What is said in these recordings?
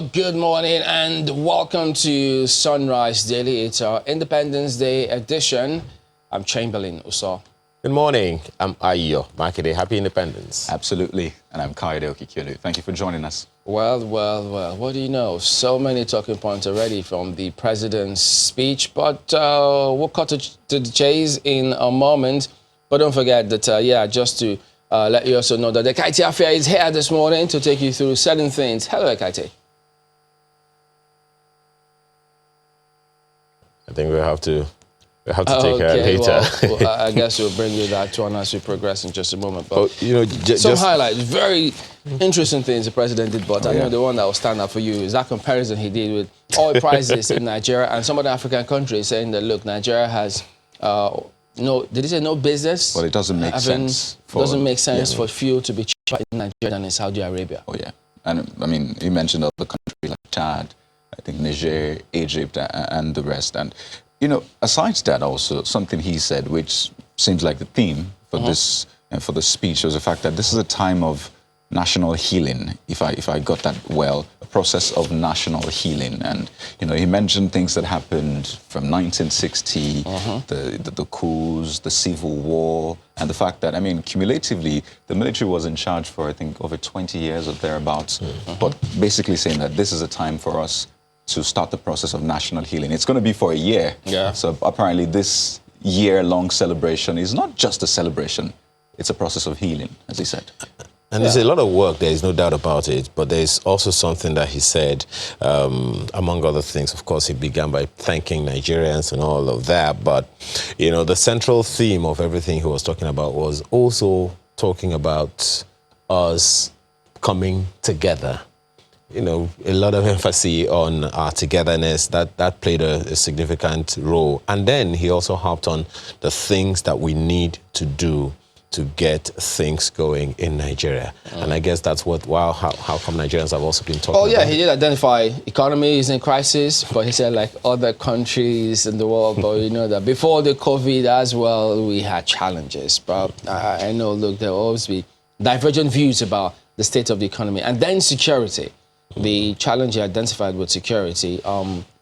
Well, good morning and welcome to Sunrise Daily. It's our Independence Day edition. I'm Chamberlain Uso. Good morning. I'm Ayo Makide. Happy Independence. Absolutely. And I'm Kaide Okikiolu. Thank you for joining us. Well, what do you know? So many talking points already from the president's speech, but we'll cut to the chase in a moment. But don't forget that, just to let you also know that the Kaite Affair is here this morning to take you through certain things. Hello, Kaite. I think we'll have to take her later. Well, I guess we'll bring you that one as we progress in just a moment. But some just highlights, very interesting things the president did. But I know the one that will stand out for you is that comparison he did with oil prices in Nigeria and some other African countries, saying that look, Nigeria has did he say no business? Well, it doesn't make sense. Doesn't make sense for fuel to be cheaper in Nigeria than in Saudi Arabia. Oh yeah, and I mean, you mentioned other countries like Chad, I think Niger, Egypt, and the rest. And aside that, also something he said, which seems like the theme for this and for the speech, was the fact that this is a time of national healing. If I got that well, a process of national healing. And he mentioned things that happened from 1960, the coups, the civil war, and the fact that, I mean, cumulatively, the military was in charge for, I think, over 20 years or thereabouts. But basically saying that this is a time for us to start the process of national healing. It's going to be for a year. Yeah. So apparently this year-long celebration is not just a celebration. It's a process of healing, as he said. And there's a lot of work, there is no doubt about it, but there's also something that he said, among other things. Of course, he began by thanking Nigerians and all of that, but, the central theme of everything he was talking about was also talking about us coming together. A lot of emphasis on our togetherness, that played a significant role. And then he also harped on the things that we need to do to get things going in Nigeria. And I guess that's how come Nigerians have also been talking about. Oh yeah, he did identify economy is in crisis, but he said like other countries in the world, but that before the COVID as well, we had challenges. But I know, look, there will always be divergent views about the state of the economy. And then security, the challenge he identified with security,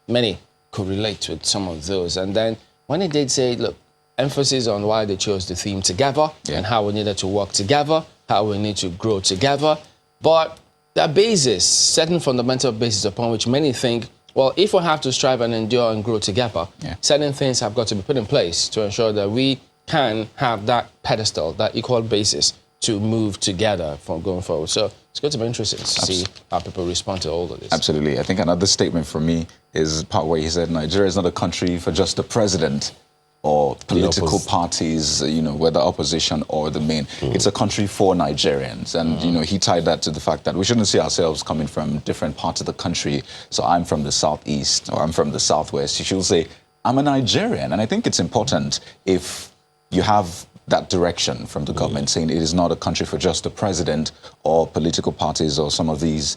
many could relate with some of those. And then when he did say, look, emphasis on why they chose the theme together and how we needed to work together, how we need to grow together. But that basis, certain fundamental basis upon which many think, well, if we have to strive and endure and grow together, certain things have got to be put in place to ensure that we can have that pedestal, that equal basis to move together from going forward. So it's going to be interesting to see how people respond to all of this. Absolutely. I think another statement from me is part where he said Nigeria is not a country for just the president or political parties, whether opposition or the main. It's a country for Nigerians. And, he tied that to the fact that we shouldn't see ourselves coming from different parts of the country. So I'm from the southeast or I'm from the southwest. You should say, I'm a Nigerian. And I think it's important if you have that direction from the government saying it is not a country for just the president or political parties or some of these,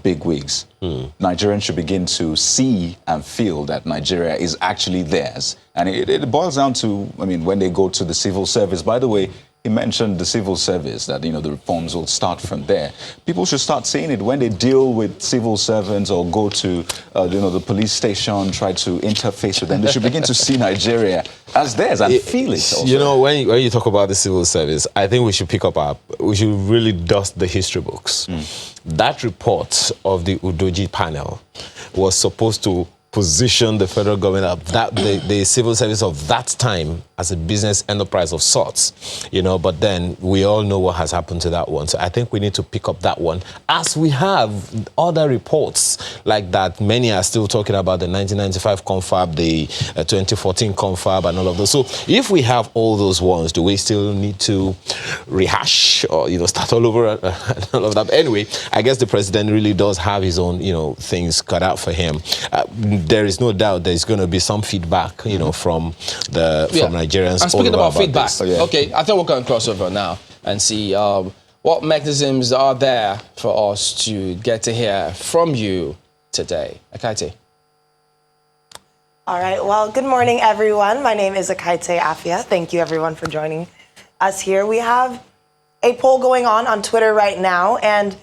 big wigs. Nigerians should begin to see and feel that Nigeria is actually theirs. And it boils down to, when they go to the civil service. By the way, he mentioned the civil service, that, the reforms will start from there. People should start saying it when they deal with civil servants or go to, the police station, try to interface with them. They should begin to see Nigeria as theirs and feel it also. When you talk about the civil service, I think we should we should really dust the history books. That report of the Udoji panel was supposed to position the federal government of the civil service of that time as a business enterprise of sorts, but then we all know what has happened to that one. So I think we need to pick up that one, as we have other reports like that. Many are still talking about the 1995 confab, the 2014 confab and all of those. So if we have all those ones, do we still need to rehash or, start all over and all of that? Anyway, I guess the president really does have his own, things cut out for him. There is no doubt there's going to be some feedback, from Nigerians. And speaking about feedback, okay, I think we're going to cross over now and see what mechanisms are there for us to get to hear from you today. Akaite. All right, well, good morning, everyone. My name is Akaite Afia. Thank you, everyone, for joining us here. We have a poll going on Twitter right now, and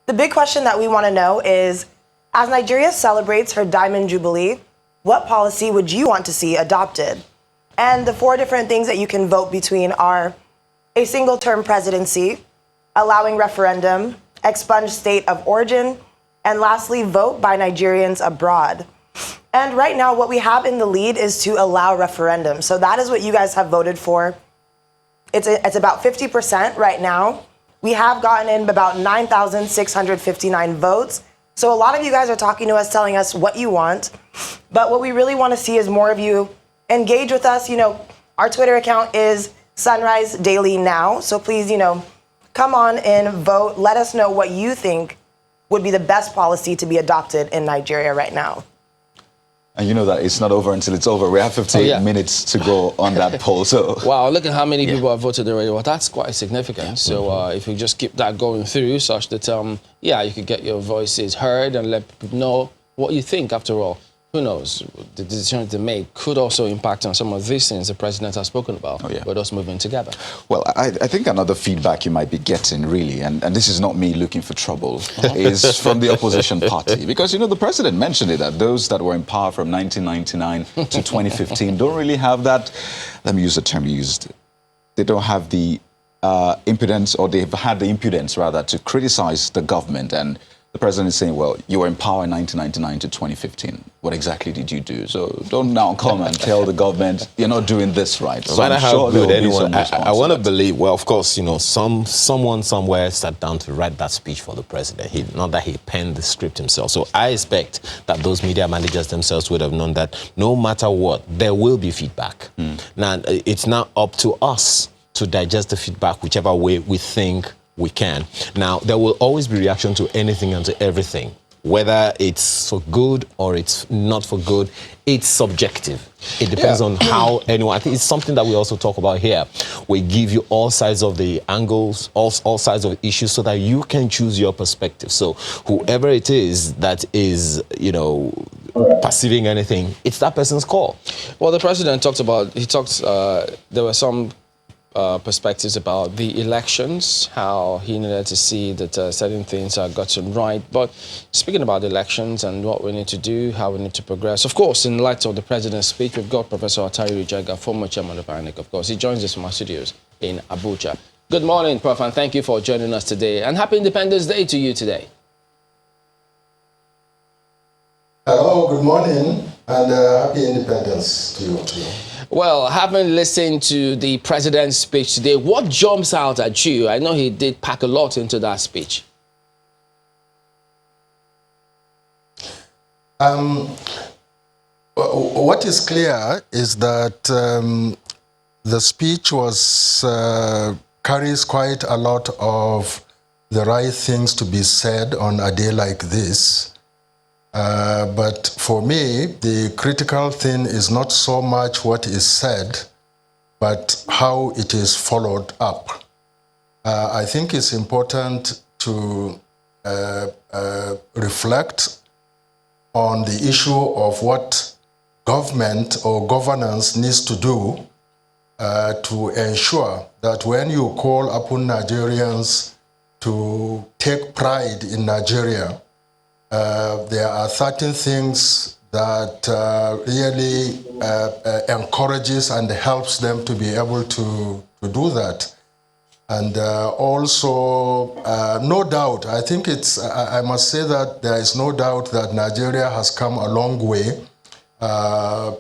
the big question that we want to know is, As Nigeria celebrates her Diamond Jubilee, what policy would you want to see adopted? And the 4 different things that you can vote between are a single-term presidency, allowing referendum, expunge state of origin, and lastly, vote by Nigerians abroad. And right now, what we have in the lead is to allow referendum. So that is what you guys have voted for. It's about 50% right now. We have gotten in about 9,659 votes. So a lot of you guys are talking to us, telling us what you want. But what we really want to see is more of you engage with us. You know, our Twitter account is Sunrise Daily Now. So please, come on and vote. Let us know what you think would be the best policy to be adopted in Nigeria right now. And you know that it's not over until it's over. We have 58 minutes to go on that poll. So wow, look at how many people have voted already. Well, that's quite significant. So if you just keep that going through, such that you could get your voices heard and let people know what you think. After all, who knows? The decisions they made could also impact on some of these things the president has spoken about. We're just moving together. Well, I think another feedback you might be getting, really, and this is not me looking for trouble, is from the opposition party. Because, the president mentioned it, that those that were in power from 1999 to 2015 don't really have that, let me use the term used, they don't have the impudence, or they've had the impudence, rather, to criticize the government. And the president is saying, well, you were in power in 1999 to 2015. What exactly did you do? So don't now come and tell the government you're not doing this right. So no matter how good anyone, I want to that. believe, well, of course, someone somewhere sat down to write that speech for the president. Not that he penned the script himself. So I expect that those media managers themselves would have known that no matter what, there will be feedback. Now, it's now up to us to digest the feedback whichever way we think we can. Now, there will always be reaction to anything and to everything. Whether it's for good or it's not for good, it's subjective. It depends on how anyone, I think it's something that we also talk about here. We give you all sides of the angles, all sides of issues, so that you can choose your perspective. So whoever it is that is, perceiving anything, it's that person's call. Well, the president there were some perspectives about the elections, how he needed to see that certain things are gotten right. But speaking about elections and what we need to do, how we need to progress, of course, in light of the president's speech, we've got Professor Atari Rujaga, former chairman of INEC, of course. He joins us from our studios in Abuja. Good morning, Prof, and thank you for joining us today. And happy Independence Day to you today. Hello, good morning, and happy independence to you too. Well, having listened to the president's speech today, what jumps out at you? I know he did pack a lot into that speech. What is clear is that the speech carries quite a lot of the right things to be said on a day like this. But for me, the critical thing is not so much what is said, but how it is followed up. I think it's important to reflect on the issue of what government or governance needs to do to ensure that when you call upon Nigerians to take pride in Nigeria, there are certain things that really encourages and helps them to be able to do that. And also, no doubt, I think I must say that there is no doubt that Nigeria has come a long way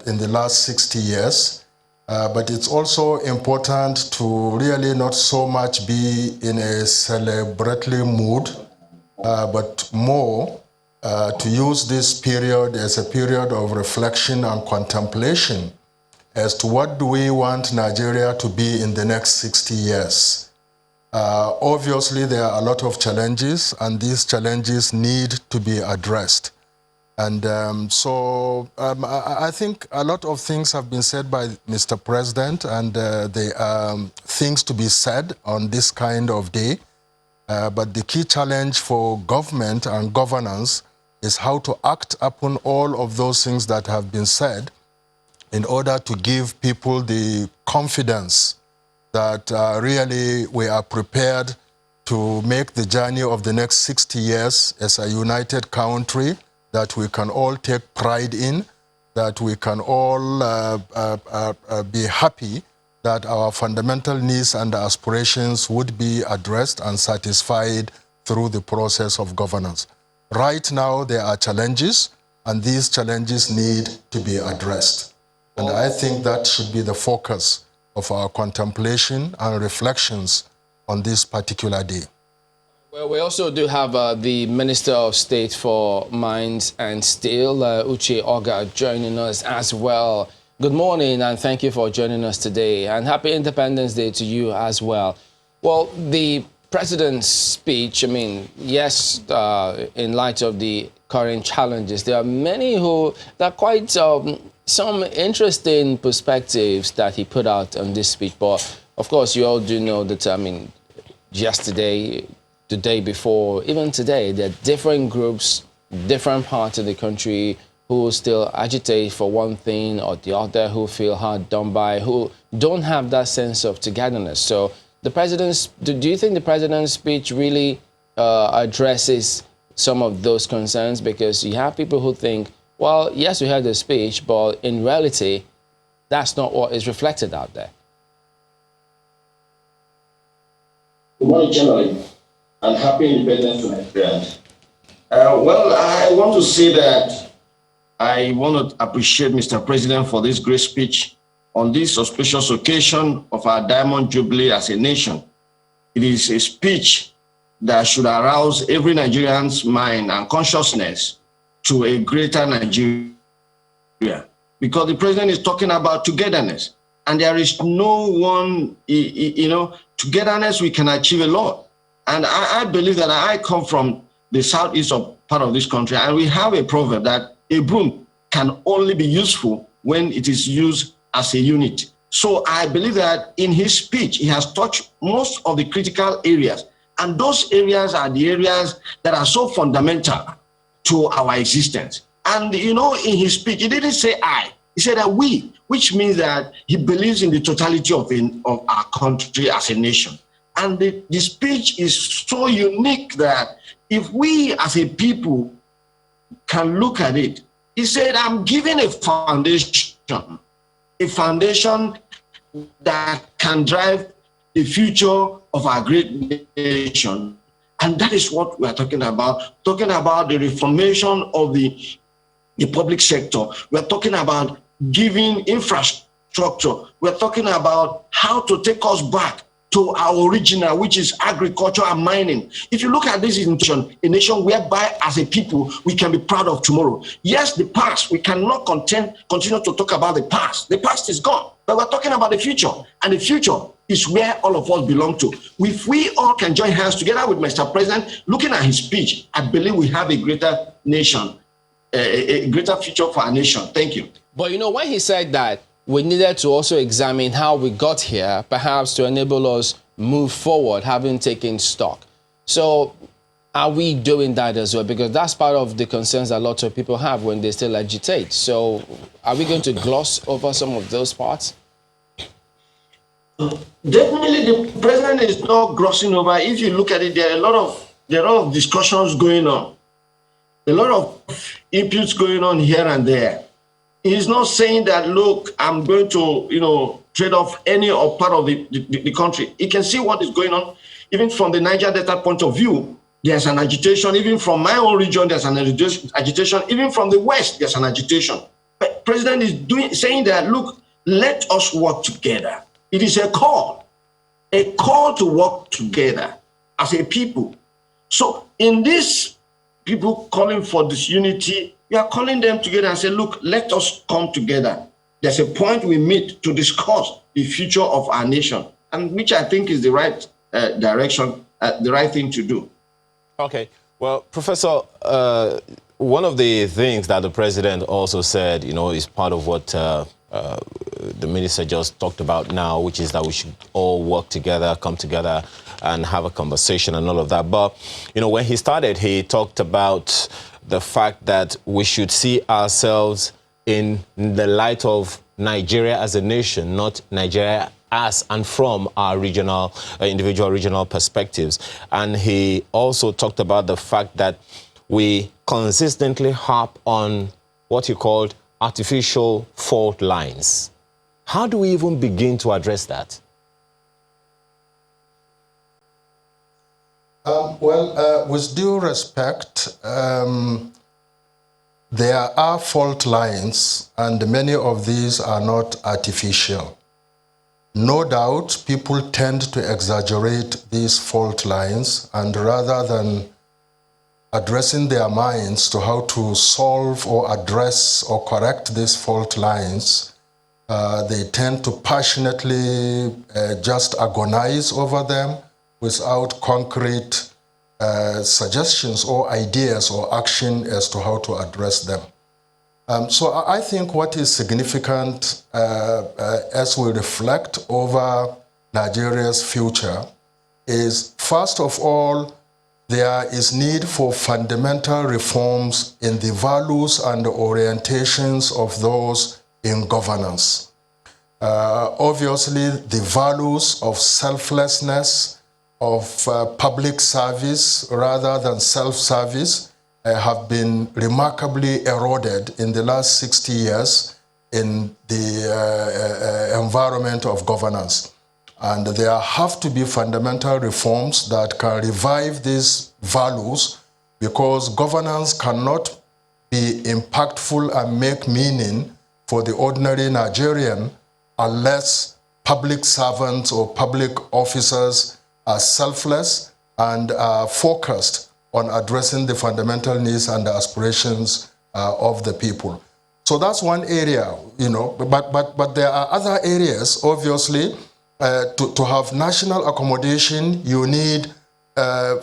in the last 60 years. But it's also important to really not so much be in a celebratory mood, but more to use this period as a period of reflection and contemplation as to what do we want Nigeria to be in the next 60 years. Obviously, there are a lot of challenges, and these challenges need to be addressed. And I think a lot of things have been said by Mr. President, and there are things to be said on this kind of day. But the key challenge for government and governance is how to act upon all of those things that have been said in order to give people the confidence that really we are prepared to make the journey of the next 60 years as a united country that we can all take pride in, that we can all be happy that our fundamental needs and aspirations would be addressed and satisfied through the process of governance. Right now, there are challenges, and these challenges need to be addressed. And I think that should be the focus of our contemplation and reflections on this particular day. Well, we also do have the Minister of State for Mines and Steel, Uche Oga, joining us as well. Good morning, and thank you for joining us today. And happy Independence Day to you as well. Well, the President's speech, I mean, yes, in light of the current challenges, there are many who, there are quite some interesting perspectives that he put out on this speech. But, of course, you all do know that, I mean, yesterday, the day before, even today, there are different groups, different parts of the country who still agitate for one thing or the other, who feel hard done by, who don't have that sense of togetherness. So the president's, do you think the president's speech really addresses some of those concerns? Because you have people who think, well, yes, we heard the speech, but in reality, that's not what is reflected out there. Good morning, General, and happy Independence to Nigerians. Well, I want to say that I want to appreciate Mr. President for this great speech on this auspicious occasion of our Diamond Jubilee as a nation. It is a speech that should arouse every Nigerian's mind and consciousness to a greater Nigeria, because the president is talking about togetherness, and there is no one, togetherness we can achieve a lot. And I believe that I come from the southeast part of this country, and we have a proverb that a broom can only be useful when it is used as a unit. So I believe that in his speech, he has touched most of the critical areas. And those areas are the areas that are so fundamental to our existence. And, in his speech, he didn't say I, he said that we, which means that he believes in the totality of our country as a nation. And the speech is so unique that if we as a people can look at it, he said, I'm giving a foundation that can drive the future of our great nation. And that is what we are talking about the reformation of the public sector. We're talking about giving infrastructure. We're talking about how to take us back to our original, which is agriculture and mining. If you look at this nation, a nation whereby as a people, we can be proud of tomorrow. Yes, the past, we cannot continue to talk about the past. The past is gone, but we're talking about the future. And the future is where all of us belong to. If we all can join hands together with Mr. President, looking at his speech, I believe we have a greater nation, a greater future for our nation. Thank you. But when he said that, we needed to also examine how we got here, perhaps to enable us move forward, having taken stock. So are we doing that as well? Because that's part of the concerns that lots of people have when they still agitate. So are we going to gloss over some of those parts? Definitely the president is not glossing over. If you look at it, there are a lot of discussions going on, a lot of inputs going on here and there. He's not saying that, look, I'm going to, trade off any or part of the country. You can see what is going on. Even from the Niger Delta point of view, there's an agitation. Even from my own region, there's an agitation. Even from the West, there's an agitation. But President is saying that, look, let us work together. It is a call to work together as a people. So in this, people calling for this unity, we are calling them together and say, look, let us come together. There's a point we meet to discuss the future of our nation, and which I think is the right direction, the right thing to do. Okay. Well, Professor, one of the things that the president also said, is part of what the minister just talked about now, which is that we should all work together, come together and have a conversation and all of that. But, when he started, he talked about the fact that we should see ourselves in the light of Nigeria as a nation, not Nigeria as and from our regional, individual regional perspectives. And he also talked about the fact that we consistently harp on what you called artificial fault lines. How do we even begin to address that? With due respect, there are fault lines, and many of these are not artificial. No doubt, people tend to exaggerate these fault lines, and rather than addressing their minds to how to solve or address or correct these fault lines, they tend to passionately just agonize over them without concrete suggestions or ideas or action as to how to address them. So I think what is significant as we reflect over Nigeria's future is, first of all, there is need for fundamental reforms in the values and the orientations of those in governance. Obviously, the values of selflessness, of public service rather than self-service have been remarkably eroded in the last 60 years in the environment of governance. And there have to be fundamental reforms that can revive these values, because governance cannot be impactful and make meaning for the ordinary Nigerian unless public servants or public officers are selfless and are focused on addressing the fundamental needs and the aspirations of the people. So that's one area, but there are other areas, obviously. To have national accommodation, you need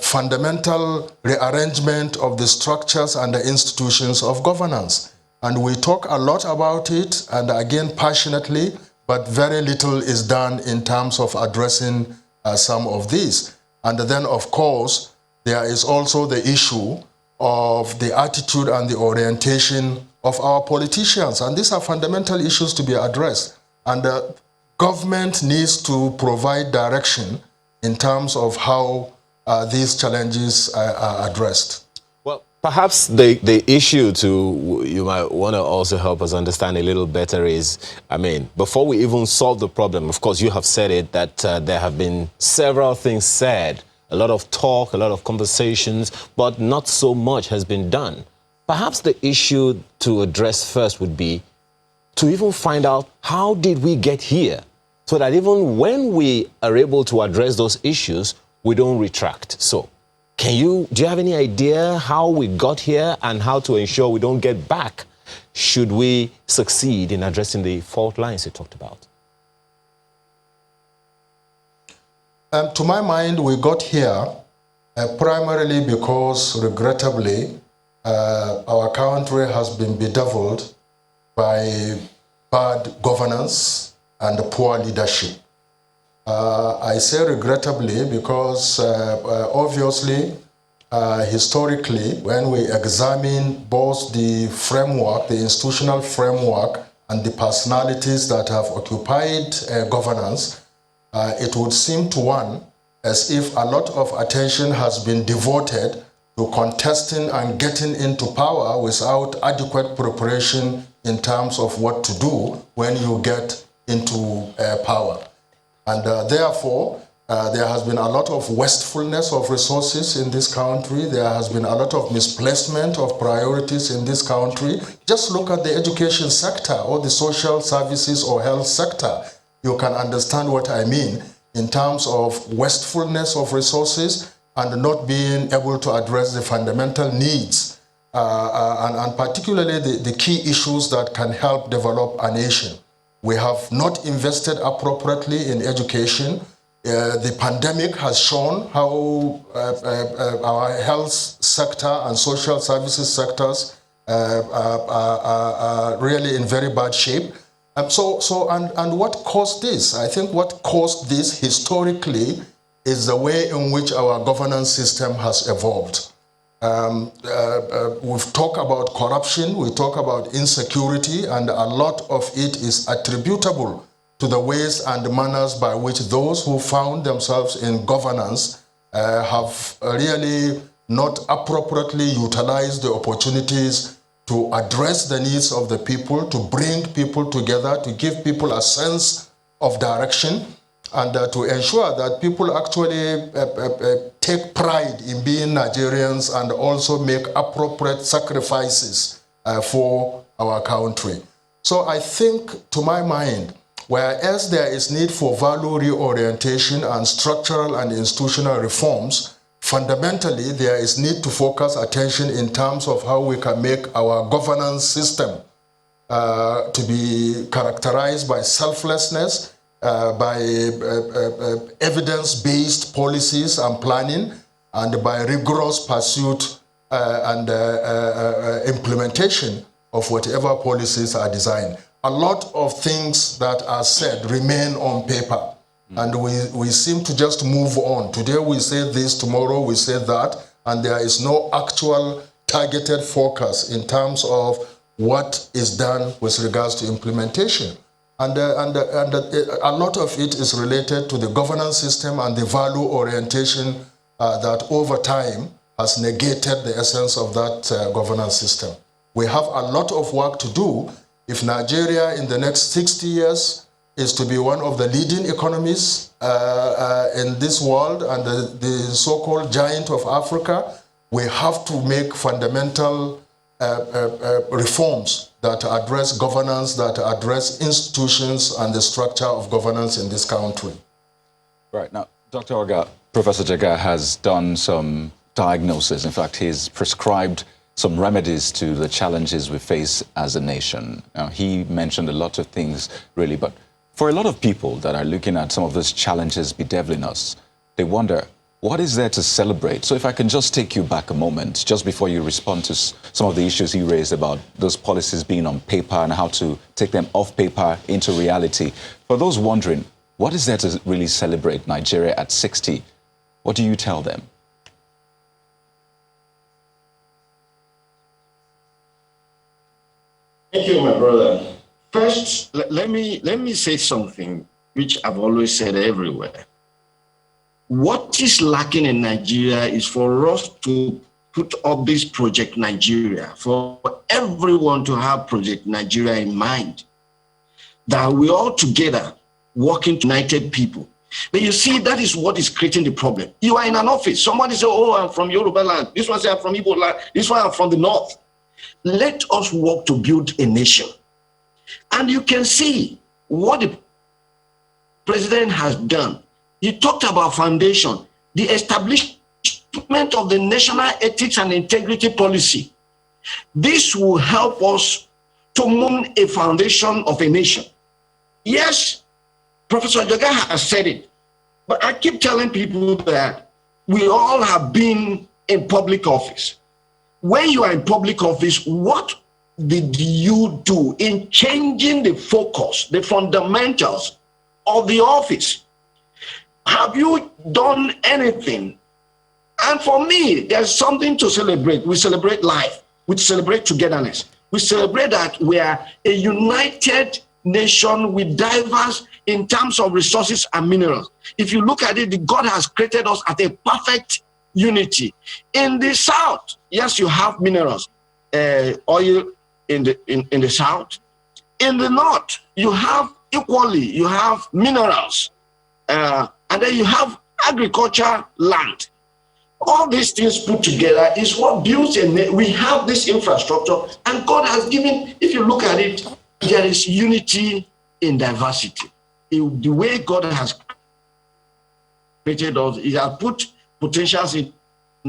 fundamental rearrangement of the structures and the institutions of governance. And we talk a lot about it, and again passionately, but very little is done in terms of addressing some of these. And then, of course, there is also the issue of the attitude and the orientation of our politicians. And these are fundamental issues to be addressed. And government needs to provide direction in terms of how these challenges are addressed. Well, perhaps the issue you might want to also help us understand a little better is, before we even solve the problem, of course, you have said it, that there have been several things said, a lot of talk, a lot of conversations, but not so much has been done. Perhaps the issue to address first would be to even find out how did we get here, so that even when we are able to address those issues, we don't retract. So do you have any idea how we got here and how to ensure we don't get back should we succeed in addressing the fault lines you talked about? To my mind, we got here primarily because, regrettably, our country has been bedeviled by bad governance and poor leadership. I say regrettably because obviously, historically, when we examine both the framework, the institutional framework, and the personalities that have occupied governance, it would seem to one as if a lot of attention has been devoted to contesting and getting into power without adequate preparation in terms of what to do when you get into power. And therefore, there has been a lot of wastefulness of resources in this country. There has been a lot of misplacement of priorities in this country. Just look at the education sector or the social services or health sector. You can understand what I mean in terms of wastefulness of resources and not being able to address the fundamental needs and particularly the key issues that can help develop a nation. We have not invested appropriately in education. The pandemic has shown how our health sector and social services sectors are really in very bad shape. And what caused this? I think what caused this historically is the way in which our governance system has evolved. We've talked about corruption, we talk about insecurity, and a lot of it is attributable to the ways and manners by which those who found themselves in governance have really not appropriately utilize the opportunities to address the needs of the people, to bring people together, to give people a sense of direction, and to ensure that people actually take pride in being Nigerians and also make appropriate sacrifices for our country. So I think, to my mind, whereas there is need for value reorientation and structural and institutional reforms, fundamentally there is need to focus attention in terms of how we can make our governance system to be characterized by selflessness, by evidence-based policies and planning, and by rigorous pursuit and implementation of whatever policies are designed. A lot of things that are said remain on paper, and we seem to just move on. Today we say this, tomorrow we say that, and there is no actual targeted focus in terms of what is done with regards to implementation. And a lot of it is related to the governance system and the value orientation that over time has negated the essence of that governance system. We have a lot of work to do if Nigeria in the next 60 years is to be one of the leading economies in this world and the so-called giant of Africa. We have to make fundamental reforms that address governance, that address institutions and the structure of governance in this country. Right. Now, Dr. Oga, Professor Jaga has done some diagnosis. In fact, he's prescribed some remedies to the challenges we face as a nation. Now, he mentioned a lot of things, really, but for a lot of people that are looking at some of those challenges bedeviling us, they wonder, what is there to celebrate? So if I can just take you back a moment, just before you respond to some of the issues he raised about those policies being on paper and how to take them off paper into reality. For those wondering, what is there to really celebrate Nigeria at 60? What do you tell them? Thank you, my brother. First, let me say something which I've always said everywhere. What is lacking in Nigeria is for us to put up this Project Nigeria, for everyone to have Project Nigeria in mind, that we all together working united people. But you see, that is what is creating the problem. You are in an office, somebody say, oh, I'm from Yoruba land, this one say I'm from Igbo land, this one I'm from the north. Let us work to build a nation. And you can see what the president has done. He talked about foundation, the establishment of the national ethics and integrity policy. This will help us to moon a foundation of a nation. Yes, Professor Jaga has said it, but I keep telling people that we all have been in public office. When you are in public office, what did you do in changing the focus, the fundamentals of the office? Have you done anything? And for me, there's something to celebrate. We celebrate life. We celebrate togetherness. We celebrate that we are a united nation with diverse in terms of resources and minerals. If you look at it, God has created us at a perfect unity. In the south, yes, you have minerals, oil in the south. In the north, you have equally, you have minerals. And then you have agriculture land. All these things put together is what builds we have this infrastructure, and God has given, if you look at it, there is unity in diversity. The way God has created us, He has put potentials in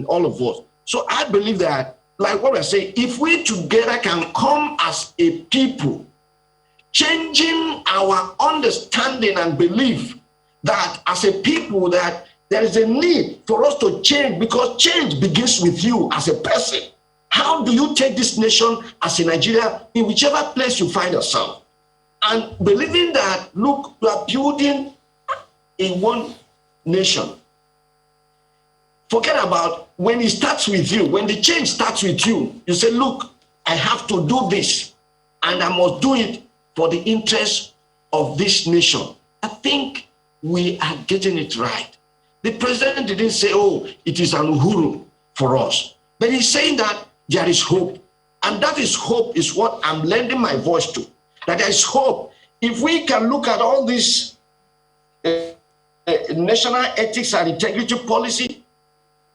all of us. So I believe that, like what I say, if we together can come as a people, changing our understanding and belief that as a people that there is a need for us to change, because change begins with you as a person. How do you take this nation as a Nigeria in whichever place you find yourself? And believing that, look, you are building in one nation. Forget about when it starts with you, when the change starts with you, you say, look, I have to do this, and I must do it for the interest of this nation. I think we are getting it right. The president didn't say, oh, it is an Uhuru for us. But he's saying that there is hope. And that is hope is what I'm lending my voice to. That there is hope. If we can look at all this national ethics and integrity policy,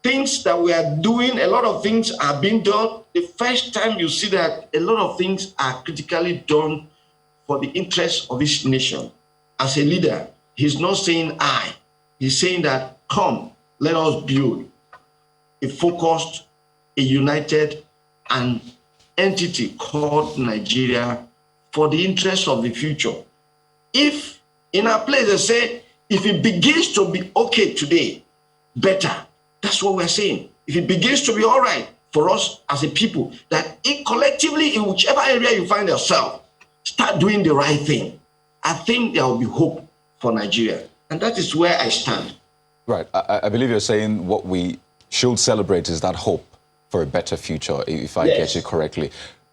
things that we are doing, a lot of things are being done. The first time you see that a lot of things are critically done for the interests of this nation. As a leader, he's not saying I. He's saying that, come, let us build a focused, a united, an entity called Nigeria for the interests of the future. If in our place they say, if it begins to be okay today, better. That's what we're saying. If it begins to be all right for us as a people, that collectively, in whichever area you find yourself, start doing the right thing, I think there will be hope for Nigeria. And that is where I stand. Right. I believe you're saying what we should celebrate is that hope for a better future, if I get you correctly.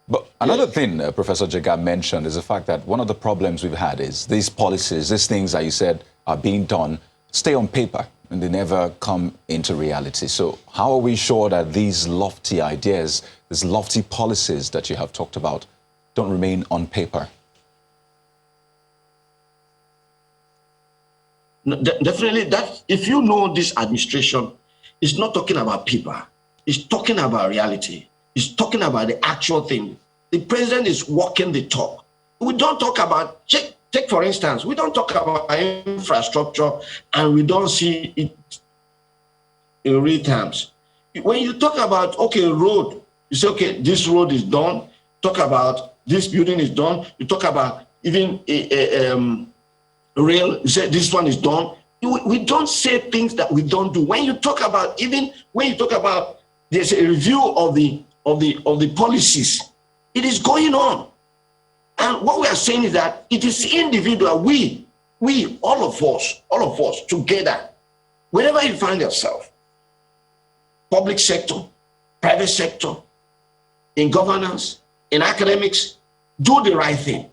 But another thing Professor Jega mentioned is the fact that one of the problems we've had is these policies, these things that you said are being done, stay on paper and they never come into reality. So how are we sure that these lofty ideas, these lofty policies that you have talked about don't remain on paper? No, definitely, that if you know this administration is not talking about paper, it's talking about reality. It's talking about the actual thing. The president is walking the talk. We don't talk about, take for instance, we don't talk about infrastructure and we don't see it in real terms. When you talk about, okay, road, you say, okay, this road is done. Talk about this building is done. You talk about even rail, you say this one is done. We don't say things that we don't do. When you talk about, there's a review of the policies, it is going on. And what we are saying is that it is individual, we, all of us together, wherever you find yourself, public sector, private sector, in governance, in academics, do the right thing.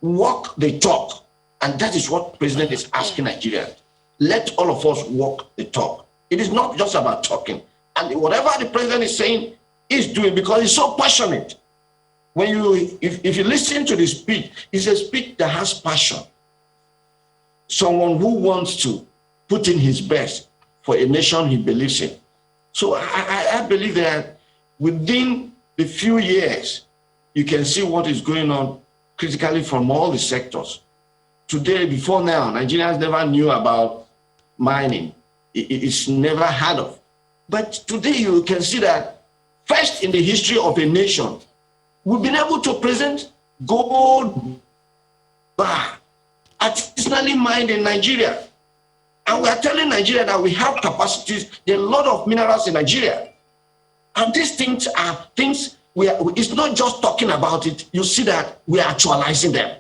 Walk the talk. And that is what the president is asking Nigeria. Let all of us walk the talk. It is not just about talking. And whatever the president is saying, he's doing because he's so passionate. When if you listen to the speech, it's a speech that has passion. Someone who wants to put in his best for a nation he believes in. So I believe that within the few years, you can see what is going on critically from all the sectors. Today, before now, Nigerians never knew about mining. It's never heard of. But today you can see that first in the history of a nation, we've been able to present gold bar artisanally mined in Nigeria. And we are telling Nigeria that we have capacities, there are a lot of minerals in Nigeria. And these things are things, it's not just talking about it, you see that we are actualizing them.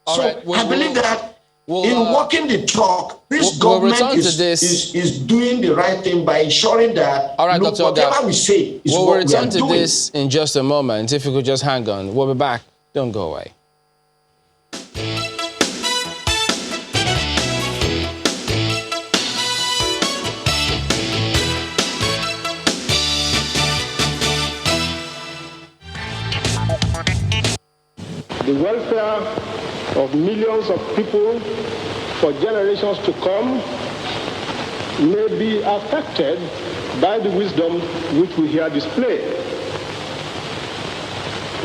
So I believe that in walking the talk, this government is doing the right thing by ensuring that look, whatever we say is what we are doing. We'll return to this in just a moment. If you could just hang on. We'll be back. Don't go away. The welfare of millions of people for generations to come may be affected by the wisdom which we here display.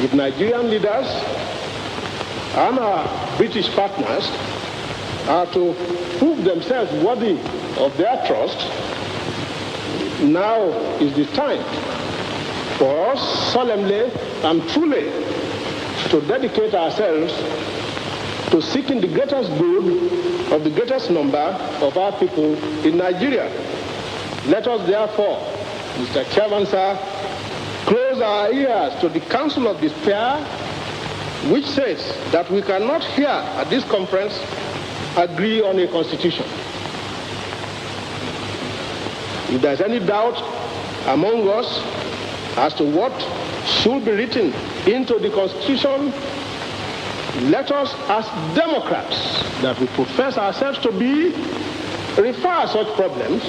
If Nigerian leaders and our British partners are to prove themselves worthy of their trust, now is the time for us solemnly and truly to dedicate ourselves to seeking the greatest good of the greatest number of our people in Nigeria. Let us therefore, Mr. Chairman, sir, close our ears to the counsel of despair, which says that we cannot here at this conference agree on a constitution. If there's any doubt among us as to what should be written into the constitution, let us, as Democrats that we profess ourselves to be, refer such problems,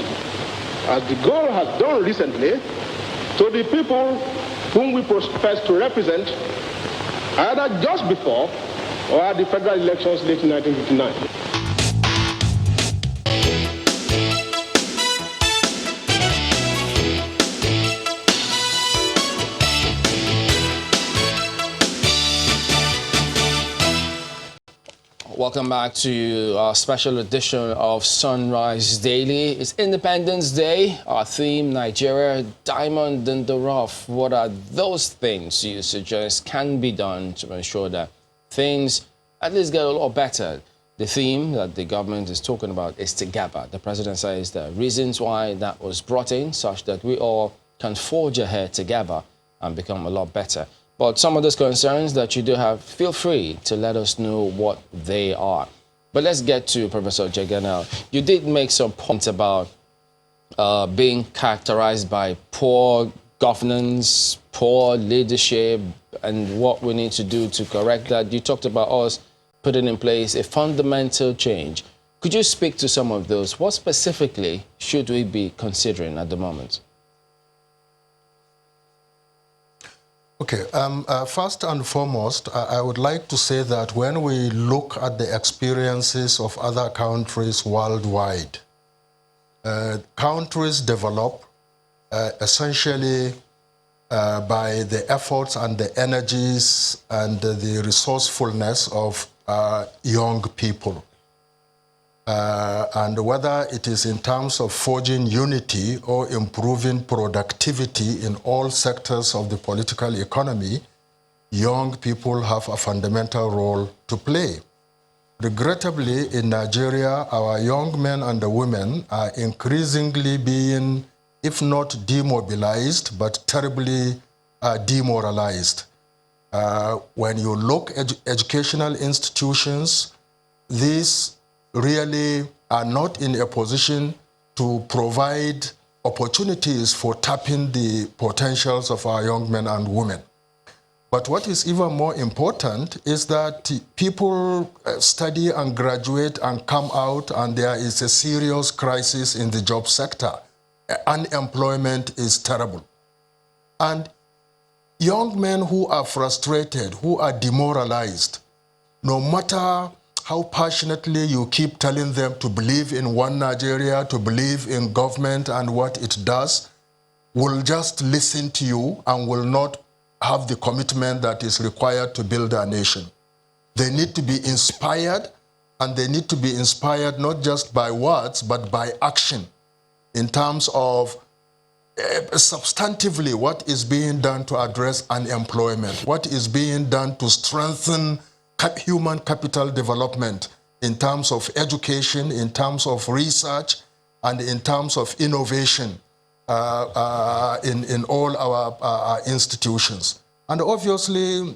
as the Gaulle has done recently, to the people whom we profess to represent, either just before or at the federal elections late in 1959. Welcome back to our special edition of Sunrise Daily. It's Independence Day. Our theme, Nigeria, Diamond in the Rough. What are those things you suggest can be done to ensure that things at least get a lot better? The theme that the government is talking about is together. The president says the reasons why that was brought in, such that we all can forge ahead together and become a lot better. But some of those concerns that you do have, feel free to let us know what they are. But let's get to Professor Jeganel. You did make some points about being characterized by poor governance, poor leadership, and what we need to do to correct that. You talked about us putting in place a fundamental change. Could you speak to some of those? What specifically should we be considering at the moment? Okay, first and foremost, I would like to say that when we look at the experiences of other countries worldwide, countries develop essentially by the efforts and the energies and the resourcefulness of young people. And whether it is in terms of forging unity or improving productivity in all sectors of the political economy, young people have a fundamental role to play. Regrettably, in Nigeria, our young men and women are increasingly being, if not demobilized, but terribly demoralized. When you look at educational institutions, these really are not in a position to provide opportunities for tapping the potentials of our young men and women. But what is even more important is that people study and graduate and come out, and there is a serious crisis in the job sector. Unemployment is terrible. And young men who are frustrated, who are demoralized, no matter how passionately you keep telling them to believe in one Nigeria, to believe in government and what it does, will just listen to you and will not have the commitment that is required to build a nation. They need to be inspired, and they need to be inspired not just by words, but by action in terms of substantively what is being done to address unemployment, what is being done to strengthen human capital development in terms of education, in terms of research, and in terms of innovation in all our institutions. And obviously,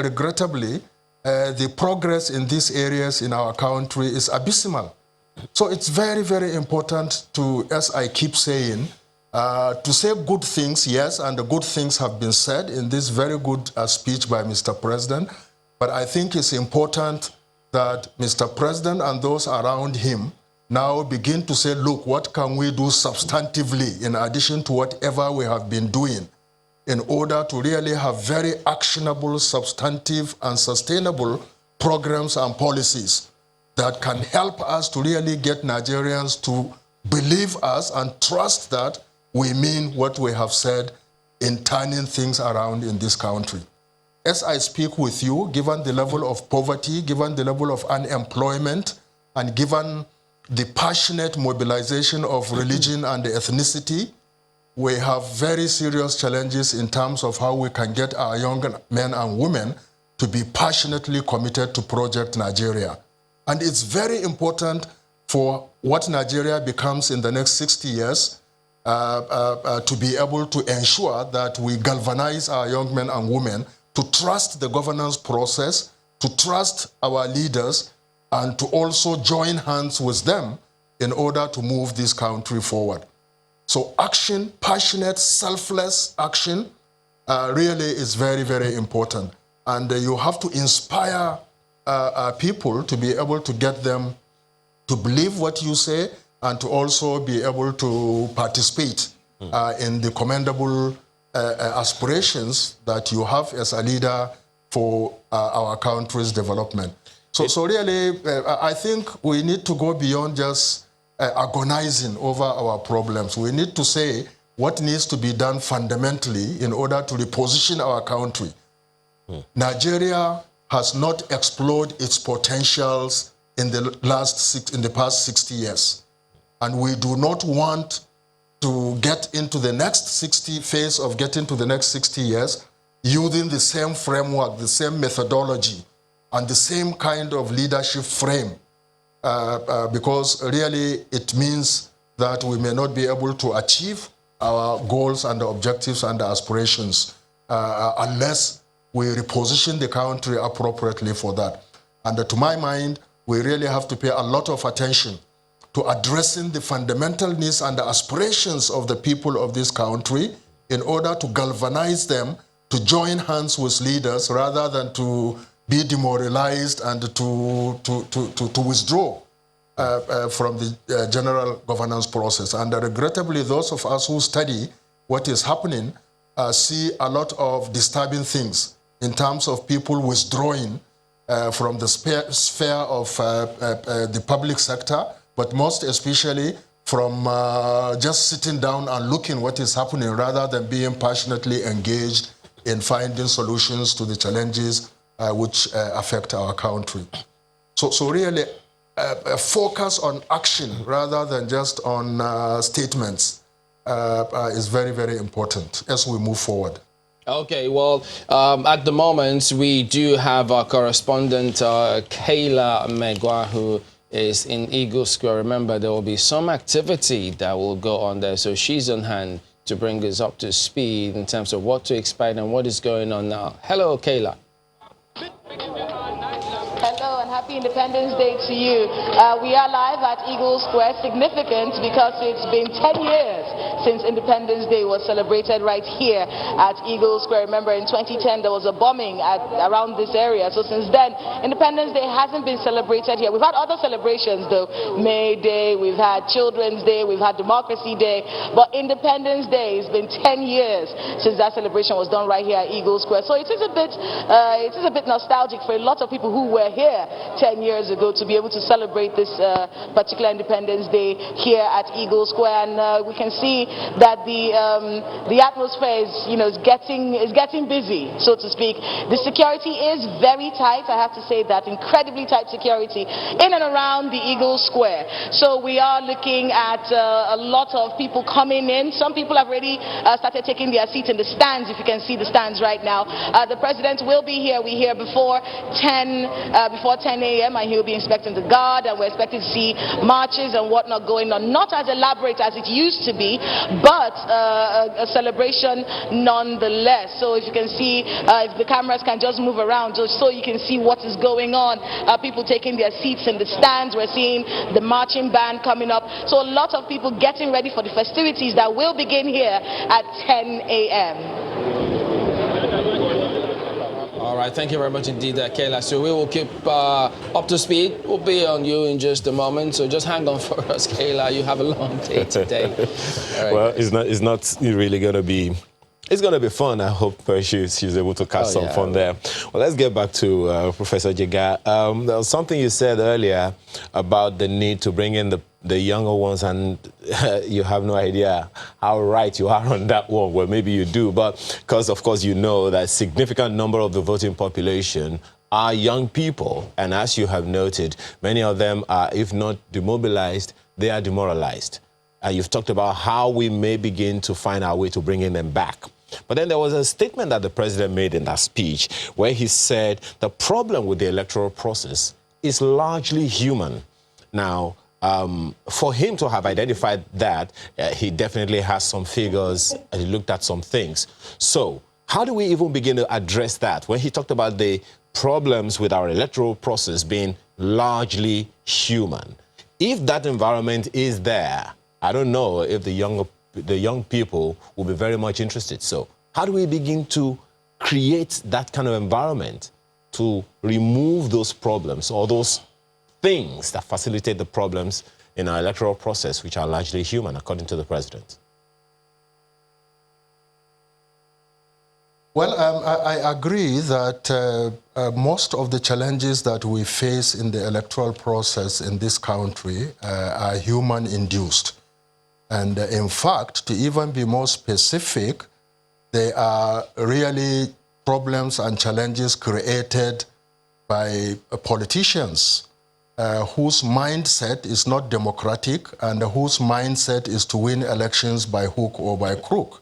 regrettably, the progress in these areas in our country is abysmal. So it's very, very important to, as I keep saying, to say good things, yes, and the good things have been said in this very good speech by Mr. President. But I think it's important that Mr. President and those around him now begin to say, look, what can we do substantively in addition to whatever we have been doing in order to really have very actionable, substantive, and sustainable programs and policies that can help us to really get Nigerians to believe us and trust that we mean what we have said in turning things around in this country. As I speak with you, given the level of poverty, given the level of unemployment, and given the passionate mobilization of religion and ethnicity, we have very serious challenges in terms of how we can get our young men and women to be passionately committed to Project Nigeria. And it's very important for what Nigeria becomes in the next 60 years to be able to ensure that we galvanize our young men and women to trust the governance process, to trust our leaders, and to also join hands with them in order to move this country forward. So action, passionate, selfless action, really is very, very important. And you have to inspire people to be able to get them to believe what you say and to also be able to participate in the commendable aspirations that you have as a leader for our country's development. So really, I think we need to go beyond just agonizing over our problems. We need to say what needs to be done fundamentally in order to reposition our country. Nigeria has not explored its potentials in the past 60 years. And we do not want to get into the next 60 phase of getting to the next 60 years using the same framework, the same methodology, and the same kind of leadership frame, because really it means that we may not be able to achieve our goals and objectives and aspirations unless we reposition the country appropriately for that. And to my mind, we really have to pay a lot of attention to addressing the fundamental needs and the aspirations of the people of this country in order to galvanize them to join hands with leaders rather than to be demoralized and to withdraw from the general governance process. And regrettably, those of us who study what is happening see a lot of disturbing things in terms of people withdrawing from the sphere of the public sector, but most especially from just sitting down and looking what is happening rather than being passionately engaged in finding solutions to the challenges which affect our country. So really, a focus on action rather than just on statements is very, very important as we move forward. Okay, well, at the moment, we do have our correspondent, Kayla Megwa, who is in Eagle Square. Remember, there will be some activity that will go on there, so she's on hand to bring us up to speed in terms of what to expect and what is going on now. Hello, Kayla. Hello and happy Independence Day to you. We are live at Eagle Square, significant because it's been 10 years since Independence Day was celebrated right here at Eagle Square. Remember, in 2010 there was a bombing around this area, so since then Independence Day hasn't been celebrated here. We've had other celebrations though, May Day, we've had Children's Day, we've had Democracy Day, but Independence Day has been 10 years since that celebration was done right here at Eagle Square. So it is a bit nostalgic for a lot of people who were here 10 years ago to be able to celebrate this particular Independence Day here at Eagle Square, and we can see that the atmosphere is getting busy, so to speak. The security is very tight. I have to say that, incredibly tight security in and around the Eagle Square. So we are looking at a lot of people coming in. Some people have already started taking their seats in the stands. If you can see the stands right now, the president will be here. We hear before 10 a.m. and he'll be inspecting the guard, and we're expecting to see marches and whatnot going on. Not as elaborate as it used to be, but a celebration nonetheless. So if you can see, if the cameras can just move around just so you can see what is going on. People taking their seats in the stands. We're seeing the marching band coming up. So a lot of people getting ready for the festivities that will begin here at 10 a.m. All right, thank you very much indeed, Kayla. So we will keep up to speed. We'll be on you in just a moment. So just hang on for us, Kayla. You have a long day today. Right, well, guys. it's not really going to be. It's going to be fun. I hope she's able to catch some fun there. Well, let's get back to Professor Jega. There was something you said earlier about the need to bring in the younger ones, and you have no idea how right you are on that one. Well, maybe you do, but because, of course, you know that a significant number of the voting population are young people. And as you have noted, many of them are, if not demobilized, they are demoralized. You've talked about how we may begin to find our way to bringing them back. But then there was a statement that the president made in that speech where he said the problem with the electoral process is largely human. Now, for him to have identified that, he definitely has some figures and he looked at some things. So how do we even begin to address that when he talked about the problems with our electoral process being largely human? If that environment is there, I don't know if the young people will be very much interested. So how do we begin to create that kind of environment to remove those problems or those things that facilitate the problems in our electoral process, which are largely human, according to the president? Well, I agree that most of the challenges that we face in the electoral process in this country are human-induced. And in fact, to even be more specific, they are really problems and challenges created by politicians whose mindset is not democratic and whose mindset is to win elections by hook or by crook.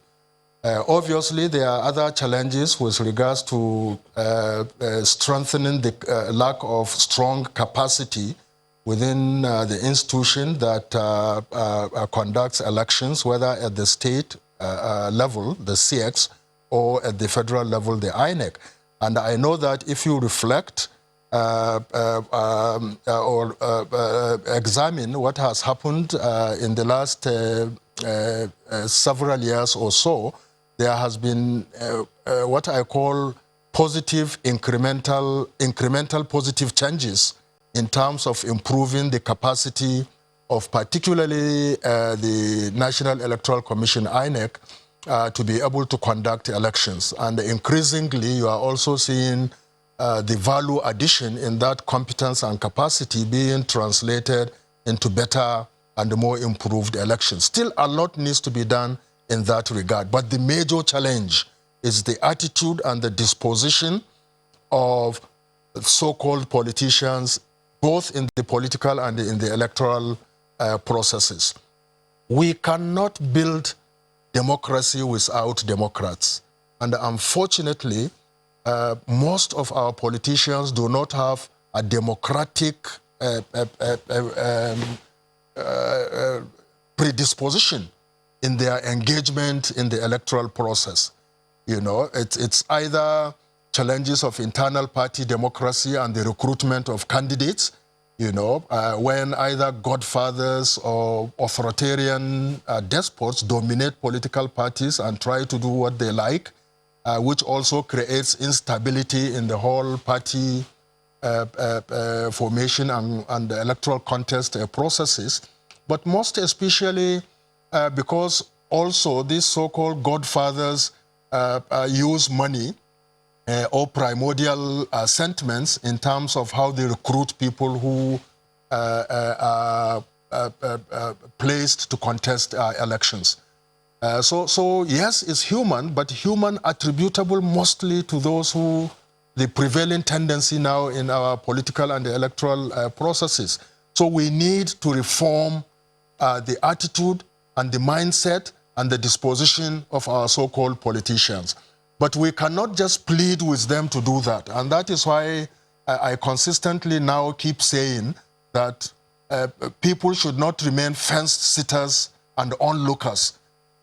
Obviously, there are other challenges with regards to strengthening the lack of strong capacity within the institution that conducts elections, whether at the state level, the CX, or at the federal level, the INEC. And I know that if you reflect or examine what has happened in the last several years or so, there has been what I call positive incremental positive changes in terms of improving the capacity of particularly the National Electoral Commission, INEC, to be able to conduct elections. And increasingly, you are also seeing the value addition in that competence and capacity being translated into better and more improved elections. Still, a lot needs to be done in that regard. But the major challenge is the attitude and the disposition of so-called politicians, both in the political and in the electoral processes. We cannot build democracy without Democrats. And unfortunately, most of our politicians do not have a democratic predisposition in their engagement in the electoral process. You know, it's either challenges of internal party democracy and the recruitment of candidates, you know, when either godfathers or authoritarian despots dominate political parties and try to do what they like, which also creates instability in the whole party formation and the electoral contest processes. But most especially because also these so-called godfathers use money or primordial sentiments in terms of how they recruit people who are placed to contest elections. So yes, it's human, but human attributable mostly to those who, the prevailing tendency now in our political and the electoral processes. So we need to reform the attitude and the mindset and the disposition of our so-called politicians. But we cannot just plead with them to do that. And that is why I consistently now keep saying that people should not remain fence-sitters and onlookers.